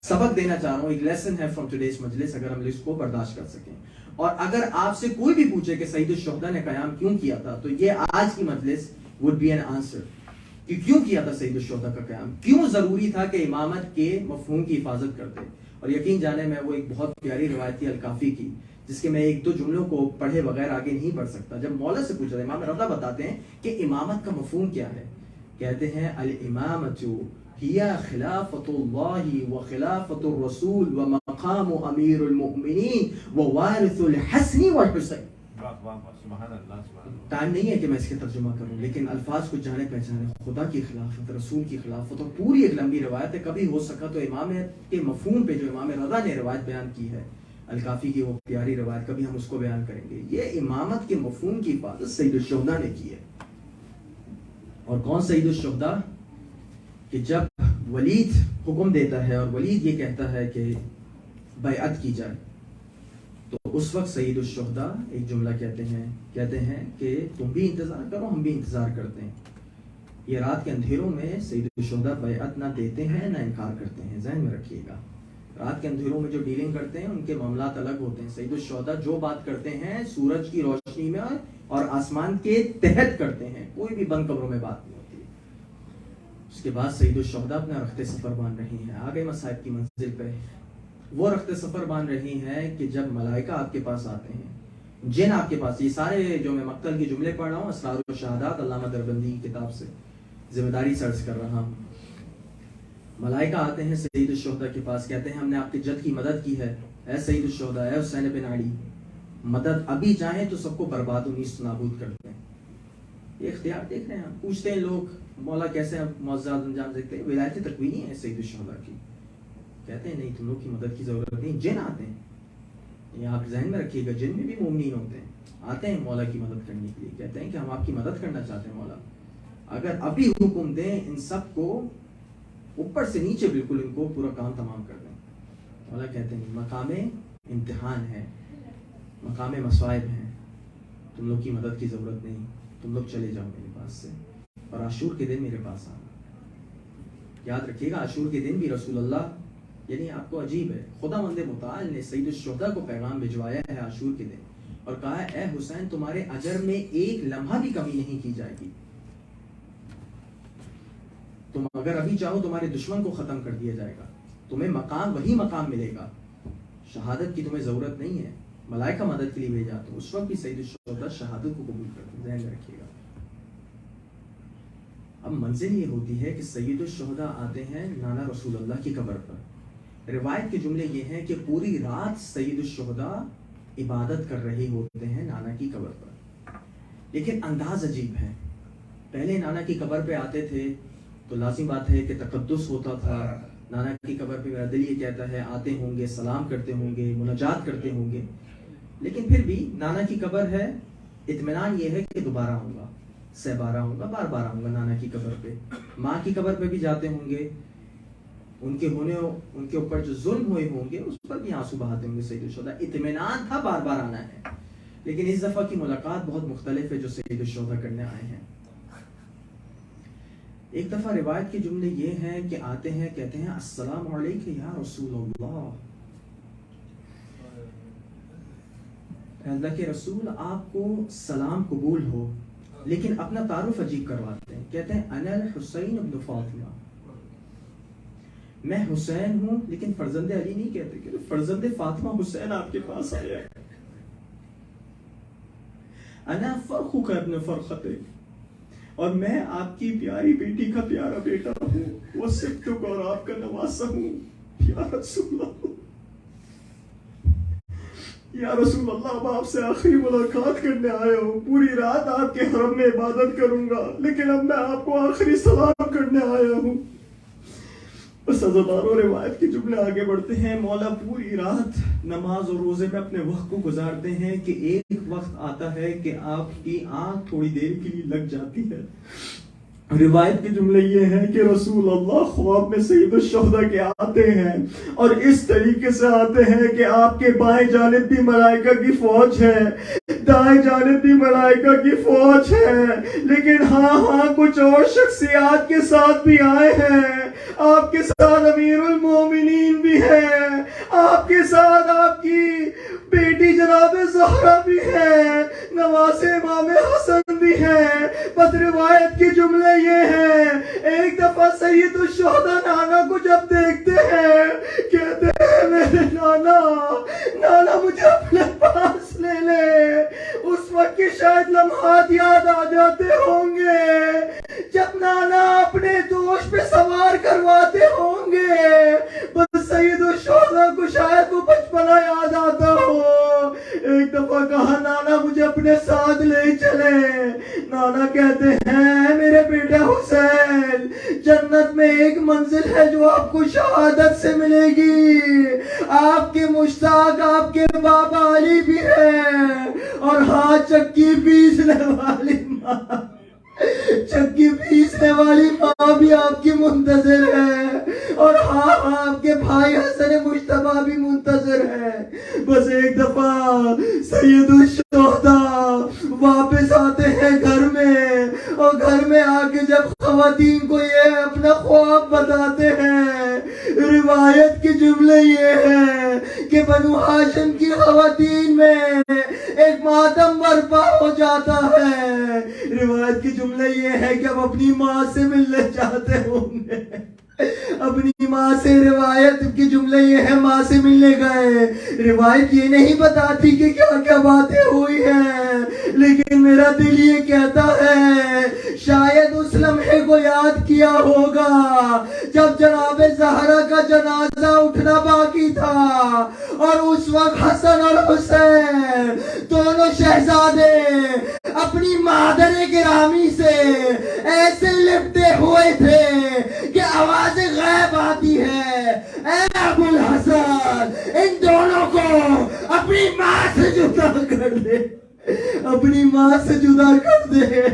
سبق دینا چاہ رہا ہوں، ایک لیسن ہے فرام ٹوڈیز مجلس، اگر ہم اس کو برداشت کر سکیں. اور اگر آپ سے کوئی بھی پوچھے کہ سید الشہداء نے قیام کیوں کیا تھا تو یہ آج کی مجلس would be an answer کہ کیوں کیا تھا سید الشہداء کا قیام، کیوں ضروری تھا کہ امامت کے مفہوم کی حفاظت کرتے. اور یقین جانے میں وہ ایک بہت پیاری روایت تھی الکافی کی، جس کے میں 1-2 جملوں کو پڑھے بغیر آگے نہیں بڑھ سکتا. جب مولا سے پوچھا، امام رضا بتاتے ہیں کہ امامت کا مفہوم کیا ہے. کہتے ہیں الامامۃ ہی خلافۃ اللہ و خلافۃ الرسول و مقام امیر المؤمنین و وارث الحسن والحسین. ٹائم نہیں ہے کہ میں اس کے ترجمہ کروں، لیکن الفاظ کو جانے پہچانے. خدا کی خلافت، رسول کی خلافت، اور پوری ایک لمبی روایت ہے. کبھی ہو سکا تو امام کے مفہوم پہ جو امام رضا نے روایت بیان کی ہے، الکافی کی وہ پیاری روایت، کبھی ہم اس کو بیان کریں گے. یہ امامت کے مفہوم کی حفاظت سید الشہداء نے کی ہے. اور کون سید الشہداء؟ کہ جب ولید حکم دیتا ہے اور ولید یہ کہتا ہے کہ بیعت کی جائے، تو اس وقت سید الشہداء ایک جملہ کہتے ہیں کہ تم بھی انتظار کرو، ہم بھی انتظار کرتے ہیں. یہ رات کے اندھیروں میں سید الشہداء بیعت نہ دیتے ہیں نہ انکار کرتے ہیں. ذہن میں رکھیے گا، رات کے اندھیروں میں جو ڈیلنگ کرتے ہیں ان کے معاملات الگ ہوتے ہیں. سید الشہداء جو بات کرتے ہیں سورج کی روشنی میں اور آسمان کے تحت کرتے ہیں، کوئی بھی بند کمروں میں بات نہیں ہوتی. اس کے بعد سید الشہداء اپنا رخت سفر باندھ رہی ہیں. آگے مصائب کی منزل پہ وہ رخت سفر باندھ رہی ہیں کہ جب ملائکہ آپ کے پاس آتے ہیں، جن آپ کے پاس، یہ سارے جو میں مقتل کے جملے پڑھ رہا ہوں اسرار الشہادات علامہ دربندی کی کتاب سے ذمہ داری سرچ کر رہا ہوں. ملائکہ آتے ہیں سید الشہداء کے پاس، کہتے ہیں ہم نے آپ کے جد کی مدد کی ہے، اے سید الشہداء، اے حسین بن علی، مدد ابھی چاہیں تو سب کو برباد و نیست نابود کر دیں. یہ اختیار دیکھ رہے ہیں. پوچھتے ہیں لوگ مولا کیسے معجزات انجام دیتے ہیں؟ ولایت تکوینی ہے سید الشہداء کی. کہتے ہیں نہیں، تم لوگ کی مدد کی ضرورت نہیں. جن آتے ہیں، یہ آپ ذہن میں رکھیے گا، جن میں بھی مومنین ہوتے ہیں، آتے ہیں مولا کی مدد کرنے کے لیے. کہتے ہیں کہ ہم آپ کی مدد کرنا چاہتے ہیں مولا، اگر ابھی حکم دیں ان سب کو اوپر سے نیچے بالکل ان کو پورا کام تمام کر دیں. مولا کہتے ہیں مقام امتحان ہے، مقام مصائب ہیں، تم لوگ کی مدد کی ضرورت نہیں، تم لوگ چلے جاؤ میرے پاس سے، اور عاشور کے دن میرے پاس آنا. یاد رکھیے گا عاشور کے دن بھی رسول اللہ، یعنی آپ کو عجیب ہے، خدا مند متعال نے سید الشہداء کو پیغام بھجوایا ہے عاشور کے دن اور کہا ہے اے حسین تمہارے اجر میں ایک لمحہ بھی کمی نہیں کی جائے گی. تم اگر ابھی چاہو تمہارے دشمن کو ختم کر دیا جائے گا، تمہیں مقام وہی مقام ملے گا، شہادت کی تمہیں ضرورت نہیں ہے. ملائکہ مدد کے لیے بھیجا تو اس وقت بھی سید الشہداء شہادت کو قبول کرتے. ذہن میں رکھیے گا. اب منزل یہ ہوتی ہے کہ سید الشہداء آتے ہیں نانا رسول اللہ کی قبر پر. روایت کے جملے یہ ہیں کہ پوری رات سید الشہداء عبادت کر رہے ہوتے ہیں نانا کی قبر پر. لیکن انداز عجیب ہے. پہلے نانا کی قبر پہ آتے تھے تو لازم بات ہے کہ تقدس ہوتا تھا. نانا کی قبر پہ میرا دل یہ کہتا ہے آتے ہوں گے، سلام کرتے ہوں گے، مناجات کرتے ہوں گے. لیکن پھر بھی نانا کی قبر ہے، اطمینان یہ ہے کہ دوبارہ آؤں گا، سہ بارہ آؤں گا، بار بار آؤں گا نانا کی قبر پہ. ماں کی قبر پہ بھی جاتے ہوں گے، ان کے اوپر جو ظلم ہوئے ہوں گے اس پر بھی آنسو بہاتے ہوں گے سید الشہداء. اطمینان تھا بار بار آنا ہے. لیکن اس دفعہ کی ملاقات بہت مختلف ہے جو سید الشہداء کرنے آئے ہیں. ایک دفعہ روایت کے جملے یہ ہیں کہ آتے ہیں، کہتے ہیں السلام علیکم یا رسول اللہ، اللہ کے رسول آپ کو سلام قبول ہو. لیکن اپنا تعارف عجیب کرواتے ہیں. کہتے ہیں انا الحسین ابن فاطمہ، میں حسین ہوں، لیکن فرزند علی نہیں کہتے کہ فرزند فاطمہ حسین آپ کے پاس آیا ہے. انا فرخک ابن فرختک، اور میں آپ کی پیاری بیٹی کا پیارا بیٹا ہوں، وہ سبتک اور آپ کا نواسہ ہوں. یا رسول اللہ، یا رسول اللہ، اب آپ سے آخری ملاقات کرنے آیا ہوں. پوری رات آپ کے حرم میں عبادت کروں گا، لیکن اب میں آپ کو آخری سلام کرنے آیا ہوں. بس عزاداروں روایت کے جملے آگے بڑھتے ہیں. مولا پوری رات نماز اور روزے میں اپنے وقت کو گزارتے ہیں کہ ایک وقت آتا ہے کہ آپ کی آنکھ تھوڑی دیر کے لیے لگ جاتی ہے. روایت کے جملے یہ ہیں کہ رسول اللہ خواب میں سید الشہداء کے آتے ہیں اور اس طریقے سے آتے ہیں کہ آپ کے بائیں جانب بھی ملائکہ کی فوج ہے، دائیں جانب بھی ملائکہ کی فوج ہے. لیکن ہاں کچھ اور شخصیات کے ساتھ بھی آئے ہیں. آپ کے ساتھ امیر المومنین بھی ہے، آپ کے ساتھ آپ کی بیٹی جناب زہرا بھی ہے، نواز امام حسن بھی ہے. بس روایت کے جملے یہ ہیں، ایک دفعہ سید الشہداء نانا کو جب دیکھتے ہیں کہتے ہیں میرے نانا مجھے اپنے پاس لے لے. اس وقت کے شاید لمحات یاد آ جاتے ہوں گے جب نانا اپنے دوش پہ سوار کرواتے ہوں گے بس سید الشہداء کو شاید وہ بچپنا یاد آتا ہو. ایک دفعہ کہا نانا مجھے اپنے ساتھ لے چلے. نانا کہتے ہیں میرے بیٹا حسین جنت میں ایک منزل ہے جو آپ کو شہادت سے ملے گی. آپ کے مشتاق آپ کے بابا علی بھی ہیں اور ہاں چکی پیسنے والی ماں چکی پیسنے والی ماں بھی آپ کی منتظر ہے اور ہاں آپ کے بھائی حسن مجتبیٰ بھی منتظر ہے. بس ایک دفعہ سید الشہداء واپس آتے ہیں گھر میں اور گھر میں آ کے جب خواتین کو یہ اپنا خواب بتاتے ہیں روایت کے جملے یہ ہیں کہ بنو ہاشم کی خواتین میں ایک ماتم برپا ہو جاتا ہے. روایت کے جملے یہ ہے کہ اب اپنی ماں سے ملنے چاہتے ہوں گے. اپنی ماں سے روایت کے جملے یہ ہے ماں سے ملنے گئے. روایت یہ نہیں بتاتی کہ کیا کیا باتیں ہوئی ہیں لیکن میرا دل یہ کہتا ہے شاید اس لمحے کو یاد کیا ہوگا جب جناب زہرا کا جنازہ اٹھنا باقی تھا اور اس وقت حسن اور حسین دونوں شہزادے اپنی مادر گرامی سے ایسے لپٹے ہوئے تھے کہ آواز غیب آتی ہے اے ابو الحسن ان دونوں کو اپنی ماں سے جدا کر دے اپنی ماں سے جدا کر دے.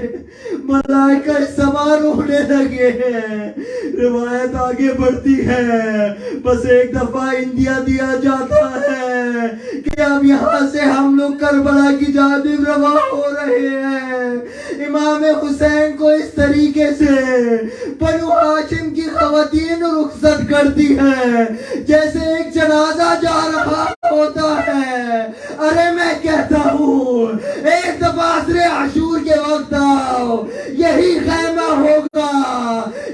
ملائکہ سما رونے لگے ہیں. روایت آگے بڑھتی ہے بس ایک دفعہ انڈیا دیا جاتا ہے کہ اب یہاں سے ہم لوگ کربلا کی جانب رواں ہو رہے ہیں. امام حسین کو اس طریقے سے بنو ہاشم کی خواتین رخصت کرتی ہے جیسے ایک جنازہ جا رہا ہوتا ہے. ارے میں کہتا ہوں ایک دفعہ عصر عاشور کے وقت آؤ یہی خیمہ ہوگا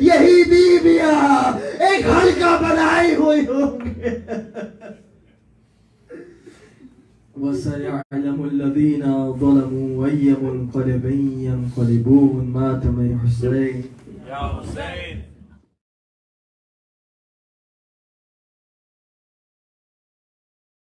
یہی بیویاں ایک حلقہ بنائی ہوئی ہوں گے. وَسَيَعْلَمُ الَّذِينَ ظَلَمُوا أَيَّ مُنْقَلِبٍ يَنْقَلِبُونَ. مَاتَ مَن حُسَيْنٍ.